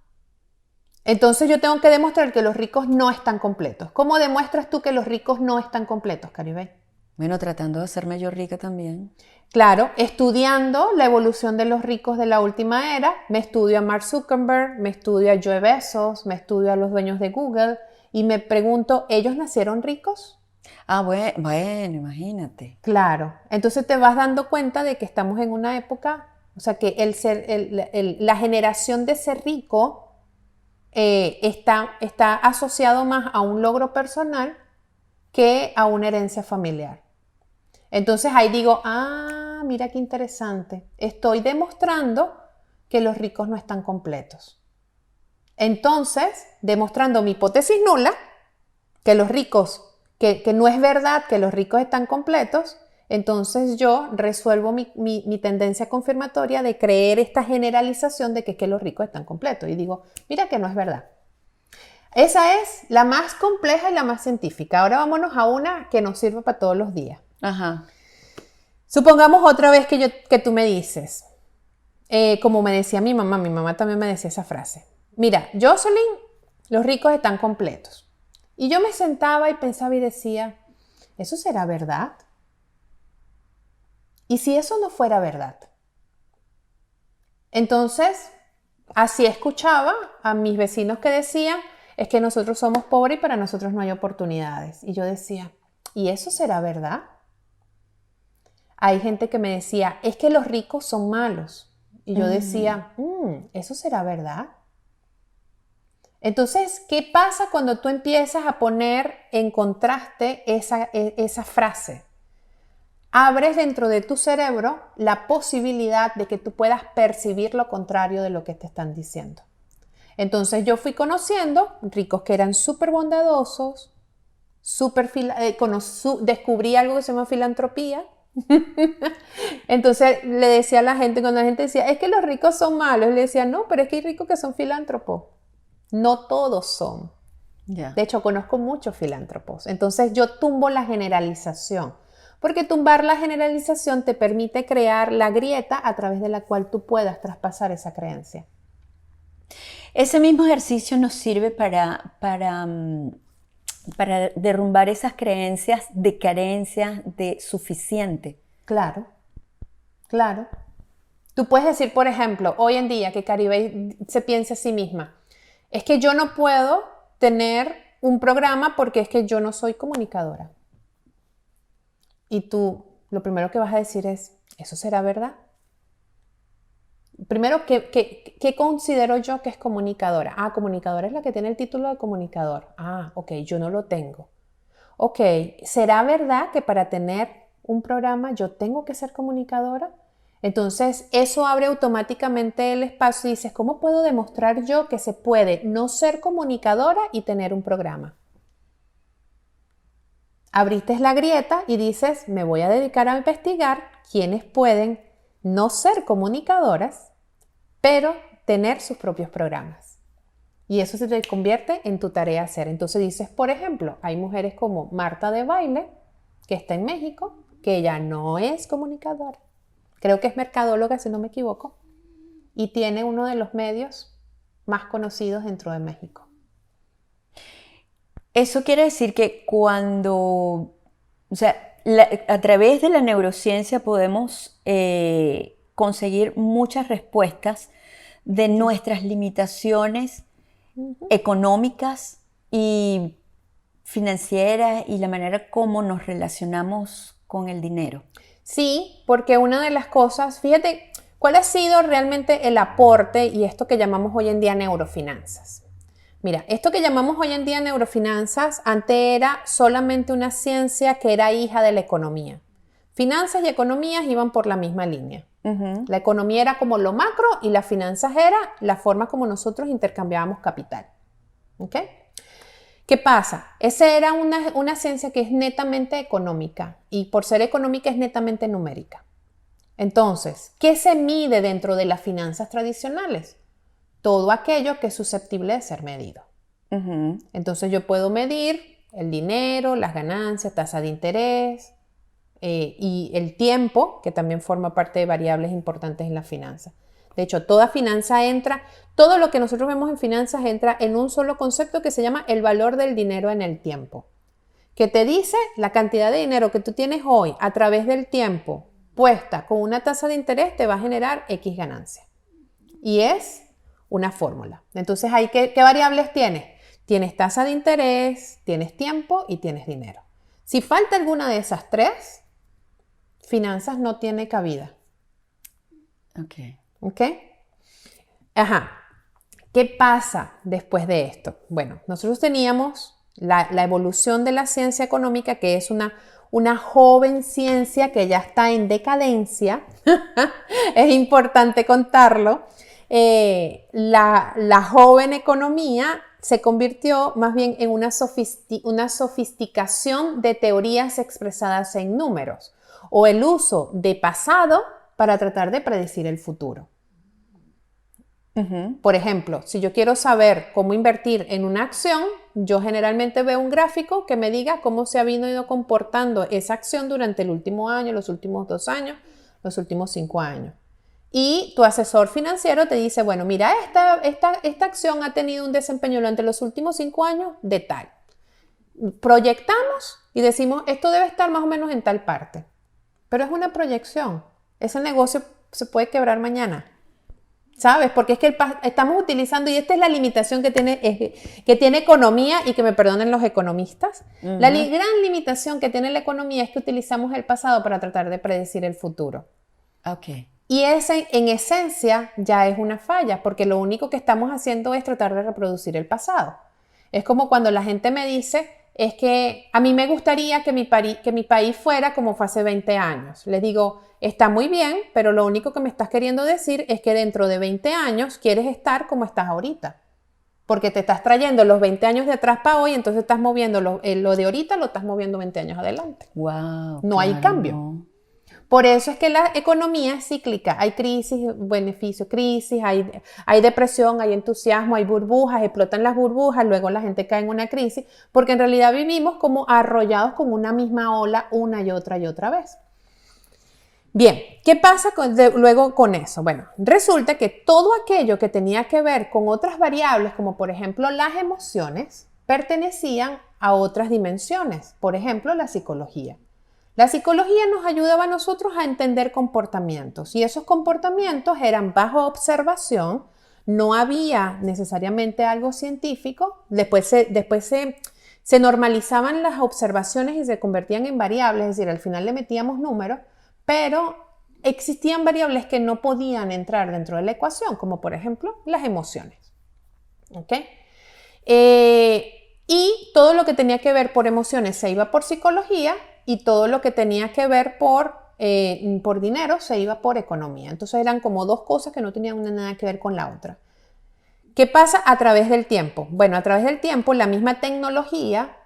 Entonces yo tengo que demostrar que los ricos no están completos. ¿Cómo demuestras tú que los ricos no están completos, Caribey? Bueno, tratando de hacerme yo rica también. Claro, estudiando la evolución de los ricos de la última era, me estudio a Mark Zuckerberg, me estudio a Jeff Bezos, me estudio a los dueños de Google y me pregunto, ¿ellos nacieron ricos? Ah, bueno, imagínate. Claro, entonces te vas dando cuenta de que estamos en una época, o sea que la generación de ser rico está asociado más a un logro personal que a una herencia familiar. Entonces ahí digo, mira qué interesante, estoy demostrando que los ricos no están completos. Entonces, demostrando mi hipótesis nula, que los ricos, que no es verdad que los ricos están completos, entonces yo resuelvo mi tendencia confirmatoria de creer esta generalización de que los ricos están completos. Y digo, mira que no es verdad. Esa es la más compleja y la más científica. Ahora vámonos a una que nos sirve para todos los días. Ajá. Supongamos otra vez que tú me dices, como me decía mi mamá también me decía esa frase. Mira, Jocelyn, los ricos están completos. Y yo me sentaba y pensaba y decía, ¿eso será verdad? ¿Y si eso no fuera verdad? Entonces, así escuchaba a mis vecinos que decían, es que nosotros somos pobres y para nosotros no hay oportunidades. Y yo decía, ¿y eso será verdad? Hay gente que me decía, es que los ricos son malos. Y yo decía, ¿eso será verdad? Entonces, ¿qué pasa cuando tú empiezas a poner en contraste esa frase? Abres dentro de tu cerebro la posibilidad de que tú puedas percibir lo contrario de lo que te están diciendo. Entonces yo fui conociendo ricos que eran súper bondadosos, descubrí algo que se llama filantropía. Entonces le decía a la gente, cuando la gente decía, es que los ricos son malos, le decía, no, pero es que hay ricos que son filántropos. No todos son. Yeah. De hecho, conozco muchos filántropos. Entonces yo tumbo la generalización. Porque tumbar la generalización te permite crear la grieta a través de la cual tú puedas traspasar esa creencia. Ese mismo ejercicio nos sirve para derrumbar esas creencias de carencia de suficiente. Claro, claro. Tú puedes decir, por ejemplo, hoy en día que Caribey se piense a sí misma, es que yo no puedo tener un programa porque es que yo no soy comunicadora. Y tú, lo primero que vas a decir es, ¿eso será verdad? Primero, ¿qué considero yo que es comunicadora? Comunicadora es la que tiene el título de comunicador. Ok, yo no lo tengo. Ok, ¿será verdad que para tener un programa yo tengo que ser comunicadora? Entonces, eso abre automáticamente el espacio y dices, ¿cómo puedo demostrar yo que se puede no ser comunicadora y tener un programa? Abriste la grieta y dices, me voy a dedicar a investigar quiénes pueden no ser comunicadoras, pero tener sus propios programas. Y eso se te convierte en tu tarea hacer. Entonces dices, por ejemplo, hay mujeres como Marta de Baile, que está en México, que ella no es comunicadora. Creo que es mercadóloga, si no me equivoco, y tiene uno de los medios más conocidos dentro de México. Eso quiere decir que cuando, a través de la neurociencia podemos conseguir muchas respuestas de nuestras limitaciones económicas y financieras y la manera como nos relacionamos con el dinero. Sí, porque una de las cosas, fíjate, ¿cuál ha sido realmente el aporte y esto que llamamos hoy en día neurofinanzas? Mira, esto que llamamos hoy en día neurofinanzas, antes era solamente una ciencia que era hija de la economía. Finanzas y economías iban por la misma línea. La economía era como lo macro y las finanzas era la forma como nosotros intercambiábamos capital. ¿Ok? ¿Qué pasa? Esa era una ciencia que es netamente económica y por ser económica es netamente numérica. Entonces, ¿qué se mide dentro de las finanzas tradicionales? Todo aquello que es susceptible de ser medido. Entonces yo puedo medir el dinero, las ganancias, tasa de interés y el tiempo, que también forma parte de variables importantes en la finanza. De hecho, toda finanza entra, todo lo que nosotros vemos en finanzas entra en un solo concepto que se llama el valor del dinero en el tiempo, que te dice la cantidad de dinero que tú tienes hoy a través del tiempo puesta con una tasa de interés te va a generar X ganancia. Y es una fórmula. Entonces, ¿qué variables tienes? Tienes tasa de interés, tienes tiempo y tienes dinero. Si falta alguna de esas tres, finanzas no tiene cabida. ¿Ok? Ajá. ¿Qué pasa después de esto? Bueno, nosotros teníamos la evolución de la ciencia económica, que es una joven ciencia que ya está en decadencia. Es importante contarlo. La joven economía se convirtió más bien en una sofisticación de teorías expresadas en números o el uso de pasado para tratar de predecir el futuro. Por ejemplo, si yo quiero saber cómo invertir en una acción, yo generalmente veo un gráfico que me diga cómo se ha ido comportando esa acción durante el último año, los últimos 2 años, los últimos 5 años. Y tu asesor financiero te dice, bueno, mira, esta acción ha tenido un desempeño durante los últimos 5 años de tal. Proyectamos y decimos, esto debe estar más o menos en tal parte. Pero es una proyección. Ese negocio se puede quebrar mañana. ¿Sabes? Porque es que estamos utilizando, y esta es la limitación que tiene economía, y que me perdonen los economistas, la gran limitación que tiene la economía es que utilizamos el pasado para tratar de predecir el futuro. Okay. Y ese, en esencia, ya es una falla, porque lo único que estamos haciendo es tratar de reproducir el pasado. Es como cuando la gente me dice, es que a mí me gustaría que mi país fuera como fue hace 20 años. Les digo, está muy bien, pero lo único que me estás queriendo decir es que dentro de 20 años quieres estar como estás ahorita. Porque te estás trayendo los 20 años de atrás para hoy, entonces estás moviendo lo de ahorita, lo estás moviendo 20 años adelante. Wow, no hay cambio. No. Por eso es que la economía es cíclica. Hay crisis, beneficios, crisis, hay depresión, hay entusiasmo, hay burbujas, explotan las burbujas, luego la gente cae en una crisis, porque en realidad vivimos como arrollados con una misma ola una y otra vez. Bien, ¿qué pasa luego con eso? Bueno, resulta que todo aquello que tenía que ver con otras variables, como por ejemplo las emociones, pertenecían a otras dimensiones, por ejemplo la psicología. La psicología nos ayudaba a nosotros a entender comportamientos, y esos comportamientos eran bajo observación, no había necesariamente algo científico, después se normalizaban las observaciones y se convertían en variables, es decir, al final le metíamos números, pero existían variables que no podían entrar dentro de la ecuación, como por ejemplo las emociones. ¿Ok? Y todo lo que tenía que ver por emociones se iba por psicología, y todo lo que tenía que ver por dinero se iba por economía. Entonces eran como dos cosas que no tenían nada que ver con la otra. ¿Qué pasa a través del tiempo? Bueno, a través del tiempo la misma tecnología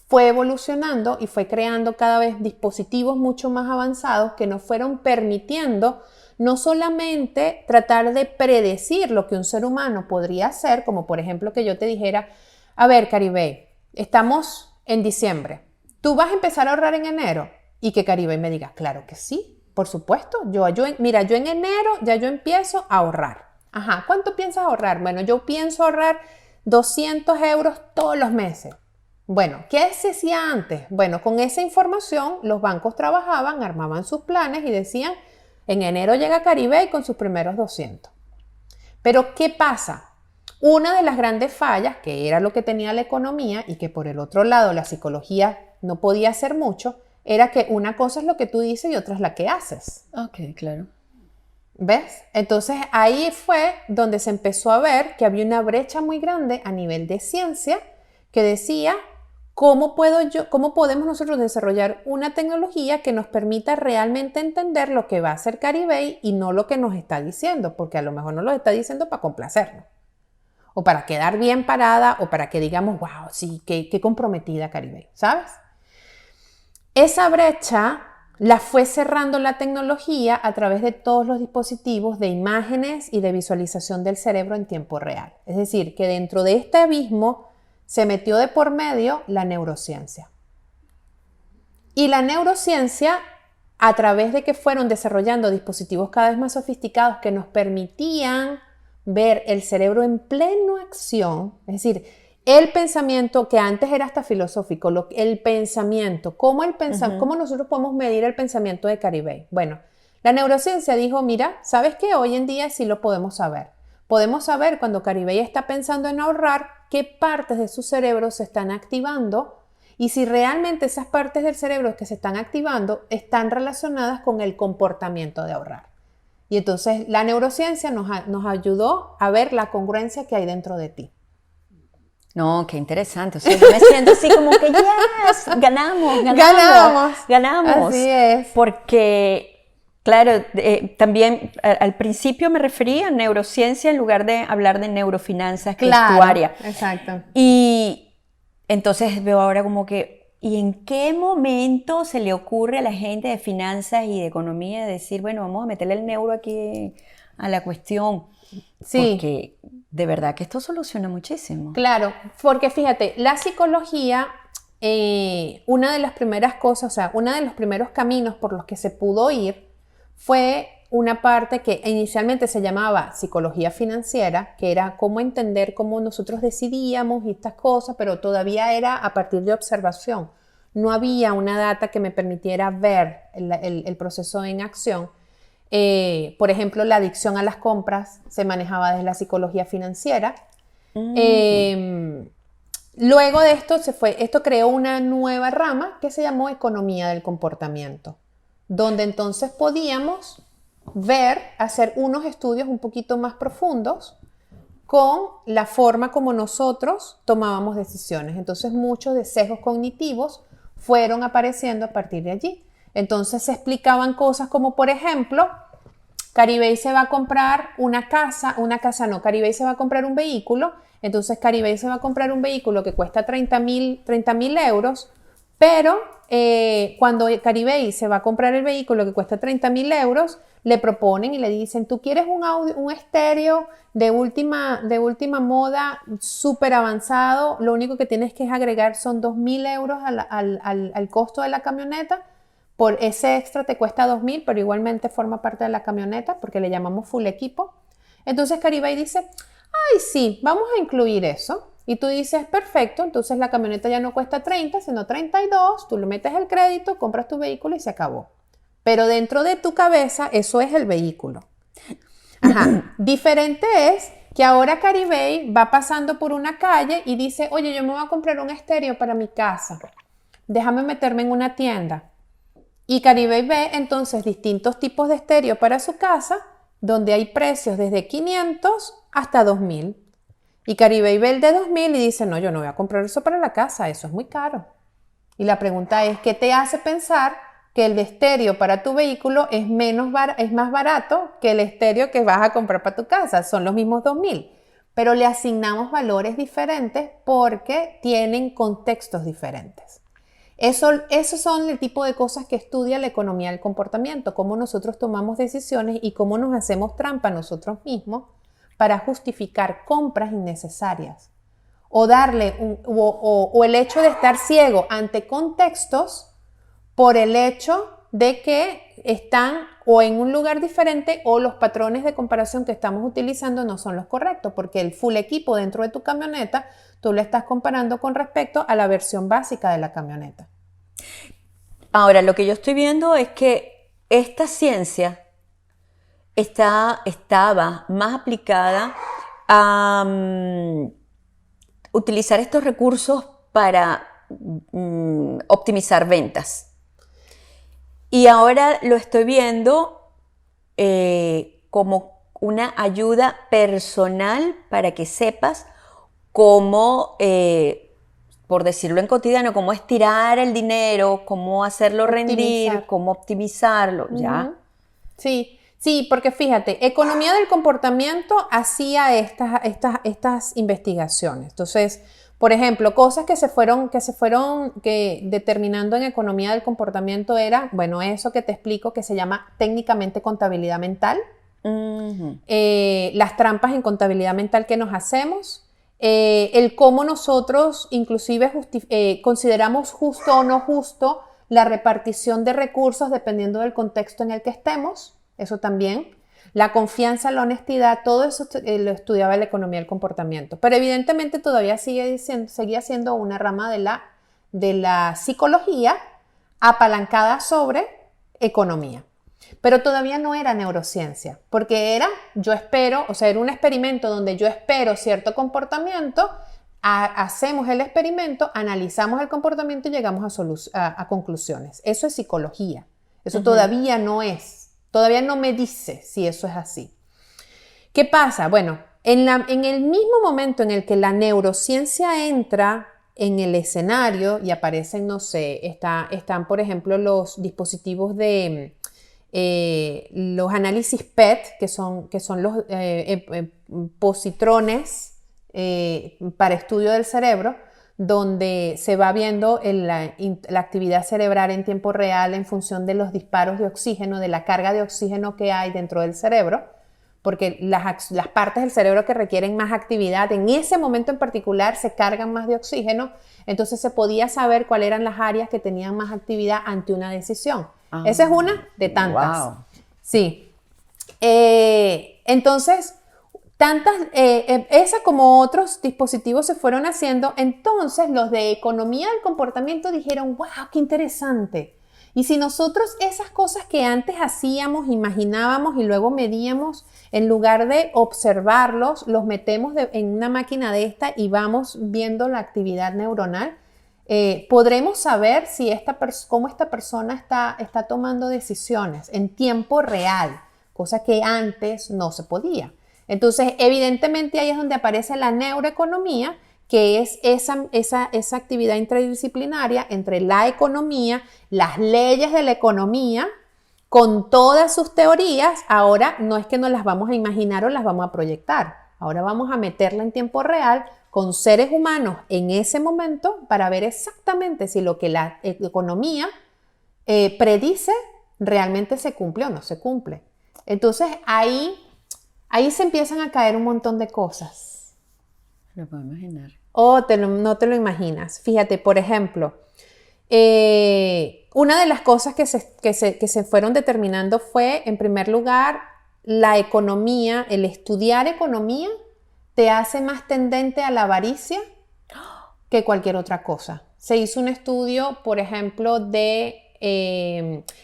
fue evolucionando y fue creando cada vez dispositivos mucho más avanzados que nos fueron permitiendo no solamente tratar de predecir lo que un ser humano podría hacer, como por ejemplo que yo te dijera, a ver, Caribe, estamos en diciembre, ¿tú vas a empezar a ahorrar en enero? Y que Caribe me diga, claro que sí, por supuesto. Mira, yo en enero ya yo empiezo a ahorrar. Ajá, ¿cuánto piensas ahorrar? Bueno, yo pienso ahorrar 200 euros todos los meses. Bueno, ¿qué se hacía antes? Bueno, con esa información los bancos trabajaban, armaban sus planes y decían, En enero llega Caribey con sus primeros 200. Pero ¿qué pasa? Una de las grandes fallas, que era lo que tenía la economía y que por el otro lado la psicología no podía hacer mucho, era que una cosa es lo que tú dices y otra es la que haces. Ok, claro. ¿Ves? Entonces ahí fue donde se empezó a ver que había una brecha muy grande a nivel de ciencia que decía cómo podemos nosotros desarrollar una tecnología que nos permita realmente entender lo que va a hacer Caribey y no lo que nos está diciendo, porque a lo mejor no lo está diciendo para complacernos, o para quedar bien parada, o para que digamos, wow, sí, qué comprometida Caribey, ¿sabes? Esa brecha la fue cerrando la tecnología a través de todos los dispositivos de imágenes y de visualización del cerebro en tiempo real. Es decir, que dentro de este abismo se metió de por medio la neurociencia. Y la neurociencia, a través de que fueron desarrollando dispositivos cada vez más sofisticados que nos permitían ver el cerebro en plena acción, es decir, el pensamiento que antes era hasta filosófico, el pensamiento, ¿cómo nosotros podemos medir el pensamiento de Caribey? Bueno, la neurociencia dijo, mira, ¿sabes qué? Hoy en día sí lo podemos saber. Podemos saber cuando Caribey está pensando en ahorrar, qué partes de su cerebro se están activando y si realmente esas partes del cerebro que se están activando están relacionadas con el comportamiento de ahorrar. Y entonces la neurociencia nos ayudó a ver la congruencia que hay dentro de ti. No, qué interesante. O sea, yo me siento así como que, yes, ganamos. Así es. Porque, claro, también al principio me refería a neurociencia en lugar de hablar de neurofinanzas, que es tu área. Exacto. Y entonces veo ahora como que, ¿y en qué momento se le ocurre a la gente de finanzas y de economía decir, bueno, vamos a meterle el neuro aquí a la cuestión? Sí. Porque de verdad que esto soluciona muchísimo. Claro, porque fíjate, la psicología, una de las primeras cosas, o sea, uno de los primeros caminos por los que se pudo ir fue una parte que inicialmente se llamaba psicología financiera, que era cómo entender cómo nosotros decidíamos y estas cosas, pero todavía era a partir de observación. No había una data que me permitiera ver el proceso en acción. Por ejemplo, la adicción a las compras se manejaba desde la psicología financiera. Luego de esto esto creó una nueva rama que se llamó economía del comportamiento, donde entonces podíamos hacer unos estudios un poquito más profundos con la forma como nosotros tomábamos decisiones. Entonces muchos de sesgos cognitivos fueron apareciendo a partir de allí. Entonces se explicaban cosas como, por ejemplo, Caribey se va a comprar Caribey se va a comprar un vehículo, entonces Caribey se va a comprar un vehículo que cuesta 30.000 euros, pero cuando Caribey se va a comprar el vehículo que cuesta 30.000 euros, le proponen y le dicen, ¿tú quieres un estéreo de última moda, súper avanzado? Lo único que tienes que agregar son 2.000 euros al costo de la camioneta. Por ese extra te cuesta 2.000, pero igualmente forma parte de la camioneta porque le llamamos full equipo. Entonces Caribey dice, ay sí, vamos a incluir eso. Y tú dices, perfecto, entonces la camioneta ya no cuesta 30, sino 32, tú le metes el crédito, compras tu vehículo y se acabó. Pero dentro de tu cabeza eso es el vehículo. Ajá. Diferente es que ahora Caribey va pasando por una calle y dice, oye, yo me voy a comprar un estéreo para mi casa. Déjame meterme en una tienda. Y Caribey ve entonces distintos tipos de estéreo para su casa, donde hay precios desde 500 hasta 2.000. Y Caribey ve el de 2.000 y dice, no, yo no voy a comprar eso para la casa, eso es muy caro. Y la pregunta es, ¿qué te hace pensar que el de estéreo para tu vehículo es más barato que el estéreo que vas a comprar para tu casa? Son los mismos 2.000, pero le asignamos valores porque tienen contextos diferentes. Esos son el tipo de cosas que estudia la economía del comportamiento, cómo nosotros tomamos decisiones y cómo nos hacemos trampa nosotros mismos para justificar compras innecesarias o el hecho de estar ciego ante contextos por el hecho de que están o en un lugar diferente o los patrones de comparación que estamos utilizando no son los correctos, porque el full equipo dentro de tu camioneta tú lo estás comparando con respecto a la versión básica de la camioneta. Ahora, lo que yo estoy viendo es que esta ciencia estaba más aplicada a utilizar estos recursos para optimizar ventas. Y ahora lo estoy viendo como una ayuda personal para que sepas cómo, por decirlo en cotidiano, cómo estirar el dinero, cómo hacerlo rendir, cómo optimizarlo, ¿ya? Sí, sí, porque fíjate, Economía del Comportamiento hacía estas investigaciones. Entonces, por ejemplo, cosas que se fueron determinando en Economía del Comportamiento era, bueno, eso que te explico que se llama técnicamente contabilidad mental, las trampas en contabilidad mental que nos hacemos, el cómo nosotros inclusive consideramos justo o no justo la repartición de recursos dependiendo del contexto en el que estemos, eso también, la confianza, la honestidad, todo eso lo estudiaba la economía del comportamiento, pero evidentemente todavía seguía siendo una rama de la psicología apalancada sobre economía. Pero todavía no era neurociencia, porque era un experimento donde yo espero cierto comportamiento, hacemos el experimento, analizamos el comportamiento y llegamos a conclusiones. Eso es psicología. Eso todavía no me dice si eso es así. ¿Qué pasa? Bueno, en el mismo momento en el que la neurociencia entra en el escenario y aparecen, no sé, están por ejemplo los dispositivos de los análisis PET, que son los positrones para estudio del cerebro, donde se va viendo la actividad cerebral en tiempo real en función de los disparos de oxígeno, de la carga de oxígeno que hay dentro del cerebro, porque las partes del cerebro que requieren más actividad en ese momento en particular se cargan más de oxígeno, entonces se podía saber cuáles eran las áreas que tenían más actividad ante una decisión. Esa es una de tantas. Wow. Sí. Entonces, esa como otros dispositivos se fueron haciendo. Entonces, los de economía del comportamiento dijeron, wow, qué interesante. Y si nosotros esas cosas que antes hacíamos, imaginábamos y luego medíamos, en lugar de observarlos, los metemos en una máquina de esta y vamos viendo la actividad neuronal, podremos saber si cómo esta persona está tomando decisiones en tiempo real, cosa que antes no se podía. Entonces, evidentemente ahí es donde aparece la neuroeconomía, que es esa actividad interdisciplinaria entre la economía, las leyes de la economía, con todas sus teorías. Ahora no es que nos las vamos a imaginar o las vamos a proyectar, ahora vamos a meterla en tiempo real con seres humanos en ese momento para ver exactamente si lo que la economía predice realmente se cumple o no se cumple. Entonces ahí se empiezan a caer un montón de cosas. Lo puedo imaginar. No te lo imaginas. Fíjate, por ejemplo, una de las cosas que se fueron determinando fue, en primer lugar, la economía, el estudiar economía te hace más tendente a la avaricia que cualquier otra cosa. Se hizo un estudio, por ejemplo, de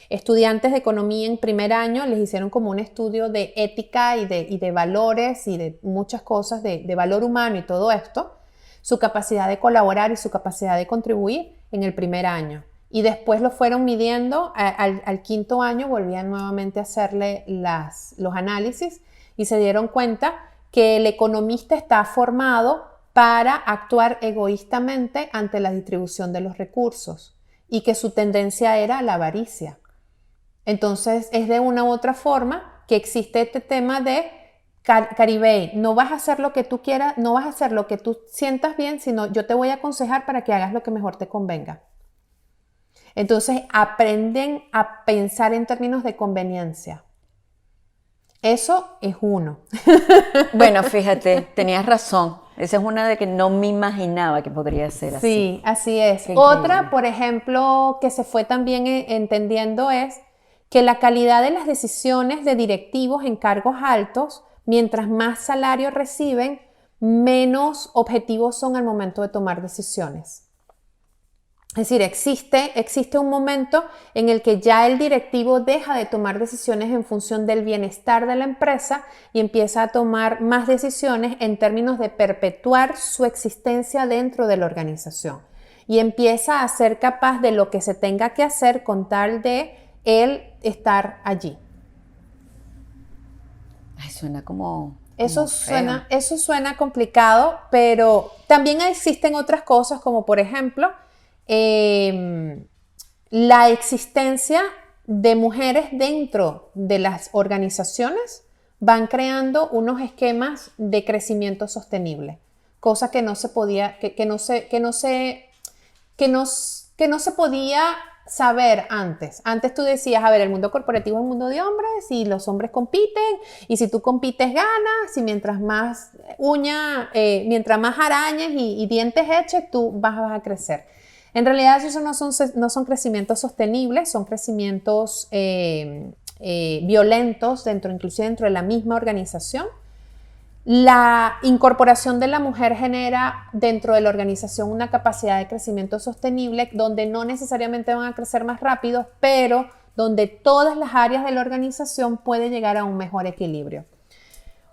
estudiantes de economía en primer año, les hicieron como un estudio de ética y de valores y de muchas cosas, de valor humano y todo esto, su capacidad de colaborar y su capacidad de contribuir en el primer año. Y después lo fueron midiendo, al quinto año volvían nuevamente a hacerle los análisis y se dieron cuenta que el economista está formado para actuar egoístamente ante la distribución de los recursos y que su tendencia era la avaricia. Entonces, es de una u otra forma que existe este tema de Caribey, no vas a hacer lo que tú quieras, no vas a hacer lo que tú sientas bien, sino yo te voy a aconsejar para que hagas lo que mejor te convenga. Entonces, aprenden a pensar en términos de conveniencia. Eso es uno. Bueno, fíjate, tenías razón. Esa es una de que no me imaginaba que podría ser así. Sí, así es. Otra, por ejemplo, que se fue también entendiendo es que la calidad de las decisiones de directivos en cargos altos, mientras más salario reciben, menos objetivos son al momento de tomar decisiones. Es decir, existe un momento en el que ya el directivo deja de tomar decisiones en función del bienestar de la empresa y empieza a tomar más decisiones en términos de perpetuar su existencia dentro de la organización. Y empieza a ser capaz de lo que se tenga que hacer con tal de él estar allí. Ay, suena como Eso feo. suena complicado, pero también existen otras cosas como por ejemplo la existencia de mujeres dentro de las organizaciones van creando unos esquemas de crecimiento sostenible, cosa que no se podía, que no se podía saber antes. Antes tú decías, a ver, el mundo corporativo es un mundo de hombres y los hombres compiten y si tú compites ganas y mientras más mientras más arañas y dientes eches, tú vas a crecer. En realidad esos no son crecimientos sostenibles, son crecimientos violentos inclusive dentro de la misma organización. La incorporación de la mujer genera dentro de la organización una capacidad de crecimiento sostenible donde no necesariamente van a crecer más rápido, pero donde todas las áreas de la organización pueden llegar a un mejor equilibrio.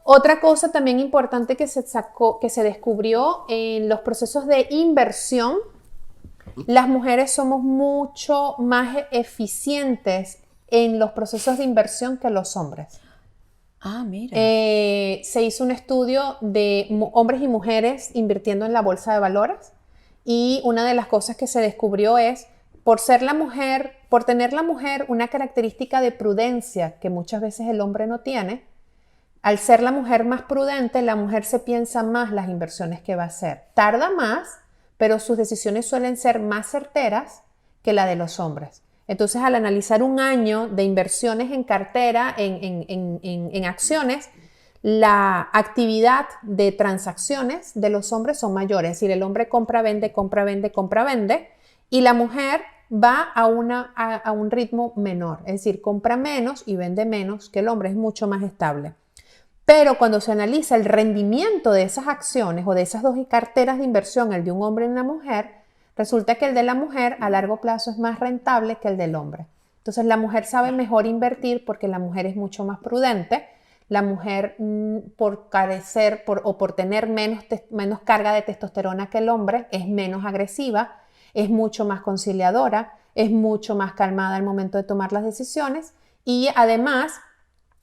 Otra cosa también importante que se descubrió en los procesos de inversión, las mujeres somos mucho más eficientes en los procesos de inversión que los hombres. Ah, mira. Se hizo un estudio de hombres y mujeres invirtiendo en la bolsa de valores y una de las cosas que se descubrió es por tener la mujer una característica de prudencia que muchas veces el hombre no tiene. Al ser la mujer más prudente, la mujer se piensa más las inversiones que va a hacer. Tarda más, pero sus decisiones suelen ser más certeras que la de los hombres. Entonces, al analizar un año de inversiones en cartera, en acciones, la actividad de transacciones de los hombres son mayores. Es decir, el hombre compra, vende, compra, vende, compra, vende, y la mujer va a un ritmo menor. Es decir, compra menos y vende menos que el hombre, es mucho más estable. Pero cuando se analiza el rendimiento de esas acciones o de esas dos carteras de inversión, el de un hombre y una mujer, resulta que el de la mujer a largo plazo es más rentable que el del hombre. Entonces la mujer sabe mejor invertir porque la mujer es mucho más prudente. La mujer por carecer o por tener menos carga de testosterona que el hombre es menos agresiva, es mucho más conciliadora, es mucho más calmada al momento de tomar las decisiones y además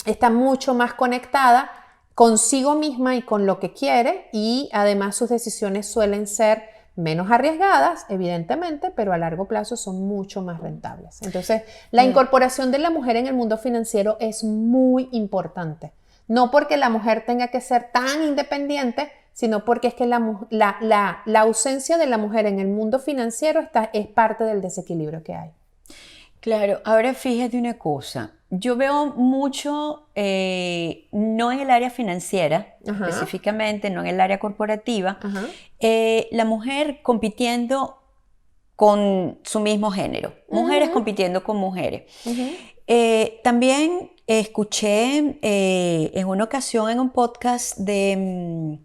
está mucho más conectada consigo misma y con lo que quiere y además sus decisiones suelen ser menos arriesgadas, evidentemente, pero a largo plazo son mucho más rentables. Entonces, la incorporación de la mujer en el mundo financiero es muy importante. No porque la mujer tenga que ser tan independiente, sino porque es que la ausencia de la mujer en el mundo financiero es parte del desequilibrio que hay. Claro, ahora fíjate una cosa. Yo veo mucho, no en el área financiera, Ajá. específicamente, no en el área corporativa, Ajá. La mujer compitiendo con su mismo género, mujeres compitiendo con mujeres. También escuché en una ocasión en un podcast de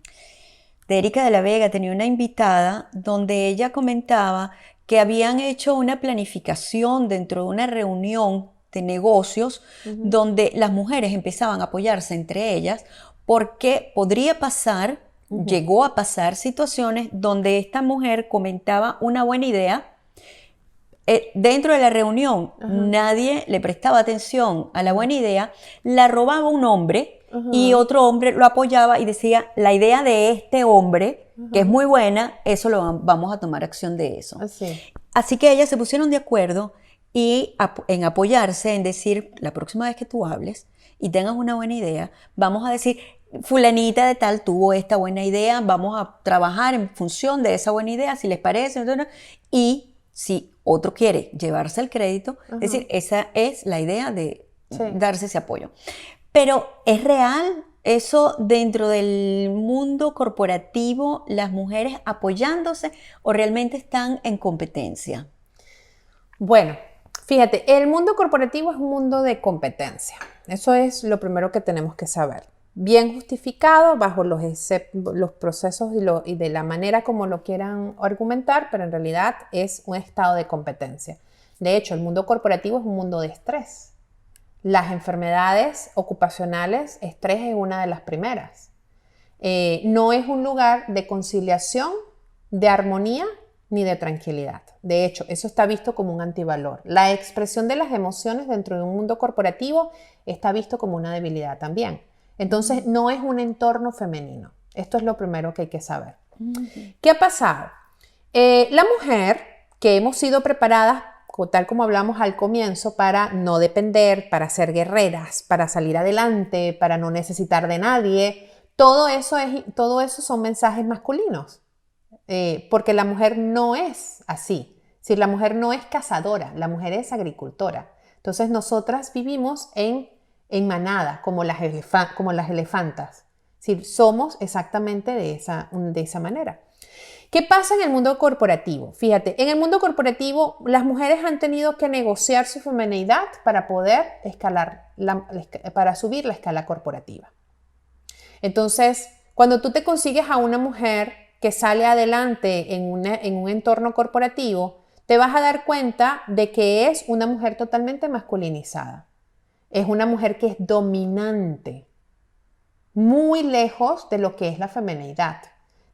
Erika de la Vega, tenía una invitada donde ella comentaba que habían hecho una planificación dentro de una reunión de negocios donde las mujeres empezaban a apoyarse entre ellas porque podría pasar, llegó a pasar situaciones donde esta mujer comentaba una buena idea. Dentro de la reunión nadie le prestaba atención a la buena idea, la robaba un hombre y otro hombre lo apoyaba y decía, la idea de este hombre, que es muy buena, eso vamos a tomar acción de eso. Así que ellas se pusieron de acuerdo y en apoyarse, en decir, la próxima vez que tú hables y tengas una buena idea, vamos a decir, fulanita de tal tuvo esta buena idea, vamos a trabajar en función de esa buena idea, si les parece, y si otro quiere llevarse el crédito, es decir, esa es la idea de darse ese apoyo. Pero ¿es real eso dentro del mundo corporativo, las mujeres apoyándose o realmente están en competencia? Bueno, fíjate, el mundo corporativo es un mundo de competencia. Eso es lo primero que tenemos que saber. bien justificado bajo los procesos y de la manera como lo quieran argumentar, pero en realidad es un estado de competencia. De hecho, el mundo corporativo es un mundo de estrés. Las enfermedades ocupacionales, estrés es una de las primeras. No es un lugar de conciliación, de armonía ni de tranquilidad. De hecho, eso está visto como un antivalor. La expresión de las emociones dentro de un mundo corporativo está visto como una debilidad también. Entonces, no es un entorno femenino. Esto es lo primero que hay que saber. ¿Qué ha pasado? La mujer, que hemos sido preparadas, tal como hablamos al comienzo, para no depender, para ser guerreras, para salir adelante, para no necesitar de nadie, todo eso son mensajes masculinos. Porque la mujer no es así. Si la mujer no es cazadora, la mujer es agricultora. Entonces nosotras vivimos en manada, como las elefantas. Si somos exactamente de esa manera. ¿Qué pasa en el mundo corporativo? Fíjate, en el mundo corporativo las mujeres han tenido que negociar su feminidad para poder para subir la escala corporativa. Entonces, cuando tú te consigues a una mujer que sale adelante en un entorno corporativo, te vas a dar cuenta de que es una mujer totalmente masculinizada. Es una mujer que es dominante, muy lejos de lo que es la feminidad.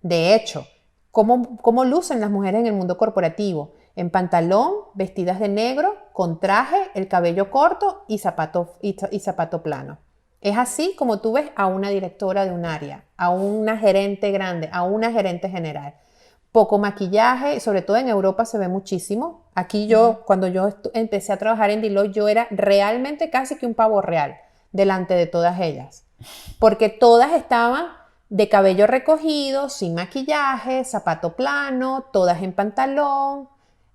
De hecho, ¿cómo lucen las mujeres en el mundo corporativo? En pantalón, vestidas de negro, con traje, el cabello corto y zapato plano. Es así como tú ves a una directora de un área, a una gerente grande, a una gerente general. Poco maquillaje, sobre todo en Europa se ve muchísimo. Aquí cuando yo empecé a trabajar en Deloitte, yo era realmente casi que un pavo real delante de todas ellas. Porque todas estaban de cabello recogido, sin maquillaje, zapato plano, todas en pantalón.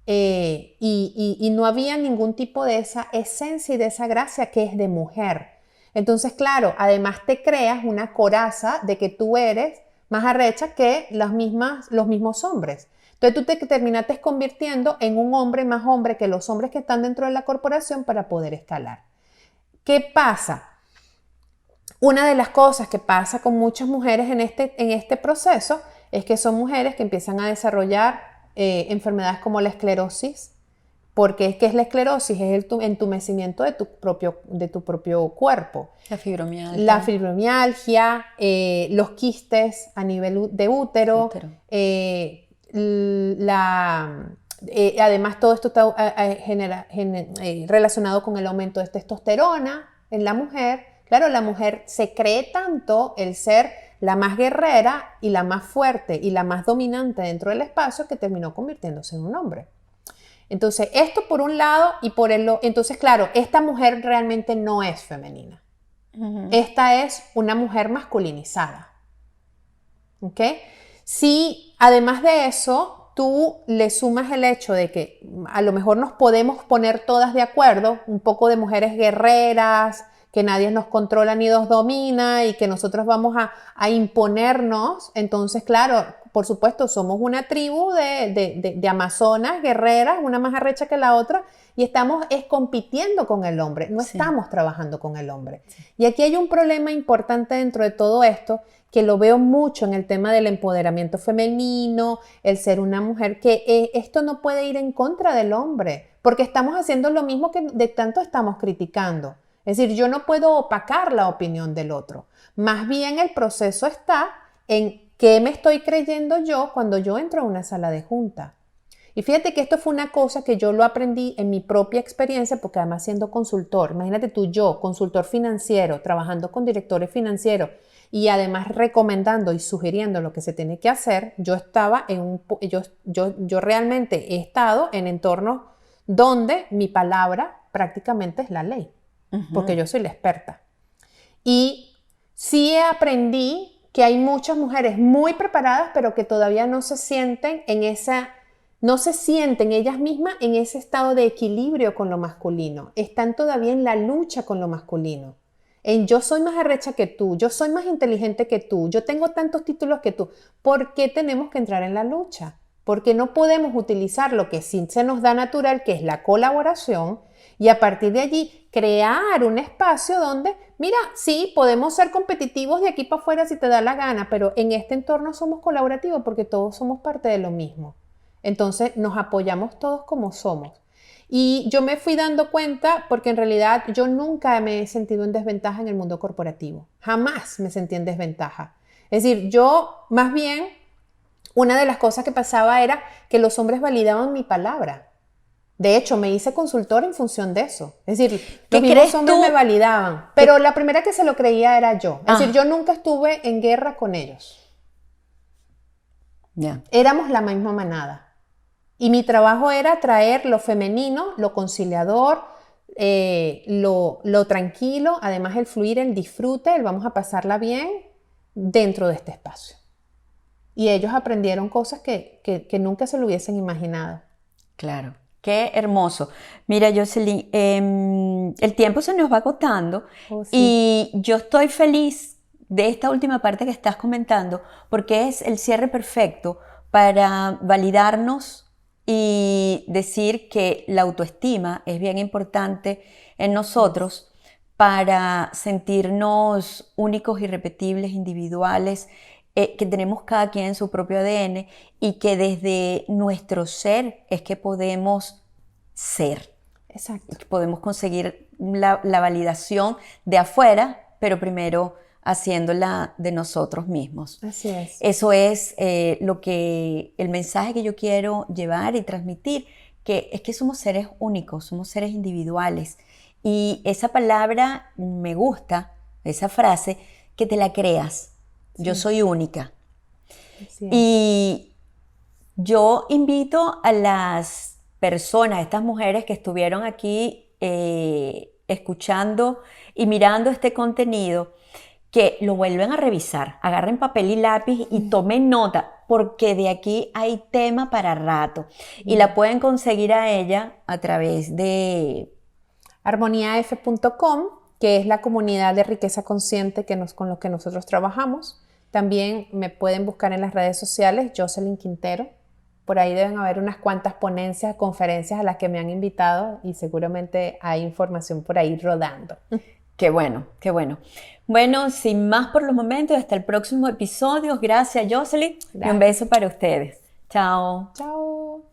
Y no había ningún tipo de esa esencia y de esa gracia que es de mujer. Entonces, claro, además te creas una coraza de que tú eres más arrecha que los mismos hombres. Entonces tú te terminaste convirtiendo en un hombre más hombre que los hombres que están dentro de la corporación para poder escalar. ¿Qué pasa? Una de las cosas que pasa con muchas mujeres en este proceso es que son mujeres que empiezan a desarrollar enfermedades como la esclerosis. Porque ¿qué es la esclerosis? Es el entumecimiento de tu propio cuerpo. La fibromialgia. La fibromialgia, los quistes a nivel de útero. Además, todo esto está relacionado con el aumento de testosterona en la mujer. Claro, la mujer se cree tanto el ser la más guerrera y la más fuerte y la más dominante dentro del espacio que terminó convirtiéndose en un hombre. Entonces, esto por un lado y por el otro. Entonces, claro, esta mujer realmente no es femenina. Esta es una mujer masculinizada. ¿Ok? Si además de eso, tú le sumas el hecho de que a lo mejor nos podemos poner todas de acuerdo, un poco de mujeres guerreras, que nadie nos controla ni nos domina y que nosotros vamos a imponernos, entonces, claro, por supuesto, somos una tribu de amazonas, guerreras, una más arrecha que la otra, y estamos compitiendo con el hombre, no estamos trabajando con el hombre. Sí. Y aquí hay un problema importante dentro de todo esto, que lo veo mucho en el tema del empoderamiento femenino, el ser una mujer, que esto no puede ir en contra del hombre, porque estamos haciendo lo mismo que de tanto estamos criticando. Es decir, yo no puedo opacar la opinión del otro. Más bien el proceso está en qué me estoy creyendo yo cuando yo entro a una sala de junta. Y fíjate que esto fue una cosa que yo lo aprendí en mi propia experiencia, porque además siendo consultor, imagínate tú, yo, consultor financiero, trabajando con directores financieros y además recomendando y sugiriendo lo que se tiene que hacer, yo realmente he estado en entornos donde mi palabra prácticamente es la ley. Porque yo soy la experta. Y sí aprendí que hay muchas mujeres muy preparadas, pero que todavía no se sienten ellas mismas en ese estado de equilibrio con lo masculino. Están todavía en la lucha con lo masculino. En yo soy más arrecha que tú, yo soy más inteligente que tú, yo tengo tantos títulos que tú. ¿Por qué tenemos que entrar en la lucha? Porque no podemos utilizar lo que sí se nos da natural, que es la colaboración, Y a partir de allí, crear un espacio donde, mira, sí, podemos ser competitivos de aquí para afuera si te da la gana, pero en este entorno somos colaborativos porque todos somos parte de lo mismo. Entonces nos apoyamos todos como somos. Y yo me fui dando cuenta porque en realidad yo nunca me he sentido en desventaja en el mundo corporativo. Jamás me sentí en desventaja. Es decir, yo más bien, una de las cosas que pasaba era que los hombres validaban mi palabra. De hecho, me hice consultora en función de eso. Es decir, los mismos hombres me validaban. Pero la primera que se lo creía era yo. Es decir, yo nunca estuve en guerra con ellos. Éramos la misma manada. Y mi trabajo era traer lo femenino, lo conciliador, lo tranquilo, además el fluir, el disfrute, el vamos a pasarla bien dentro de este espacio. Y ellos aprendieron cosas que nunca se lo hubiesen imaginado. Claro, qué hermoso. Mira, Jocelyn, el tiempo se nos va agotando y yo estoy feliz de esta última parte que estás comentando porque es el cierre perfecto para validarnos y decir que la autoestima es bien importante en nosotros para sentirnos únicos, irrepetibles, individuales, que tenemos cada quien en su propio ADN y que desde nuestro ser es que podemos ser. Exacto. Que podemos conseguir la validación de afuera, pero primero haciéndola de nosotros mismos. Así es. Eso es el mensaje que yo quiero llevar y transmitir, que es que somos seres únicos, somos seres individuales. Y esa palabra me gusta, esa frase, que te la creas. Sí. Yo soy única. Así es. Y yo invito a las personas, estas mujeres que estuvieron aquí escuchando y mirando este contenido, que lo vuelven a revisar, agarren papel y lápiz y tomen nota, porque de aquí hay tema para rato. Y la pueden conseguir a ella a través de armoniaf.com, que es la comunidad de riqueza consciente con los que nosotros trabajamos. También me pueden buscar en las redes sociales, Jocelyn Quintero. Por ahí deben haber unas cuantas ponencias, conferencias a las que me han invitado y seguramente hay información por ahí rodando. Qué bueno, qué bueno. Bueno, sin más por los momentos, hasta el próximo episodio. Gracias, Jocelyn. Gracias. Y un beso para ustedes. Chao. Chao.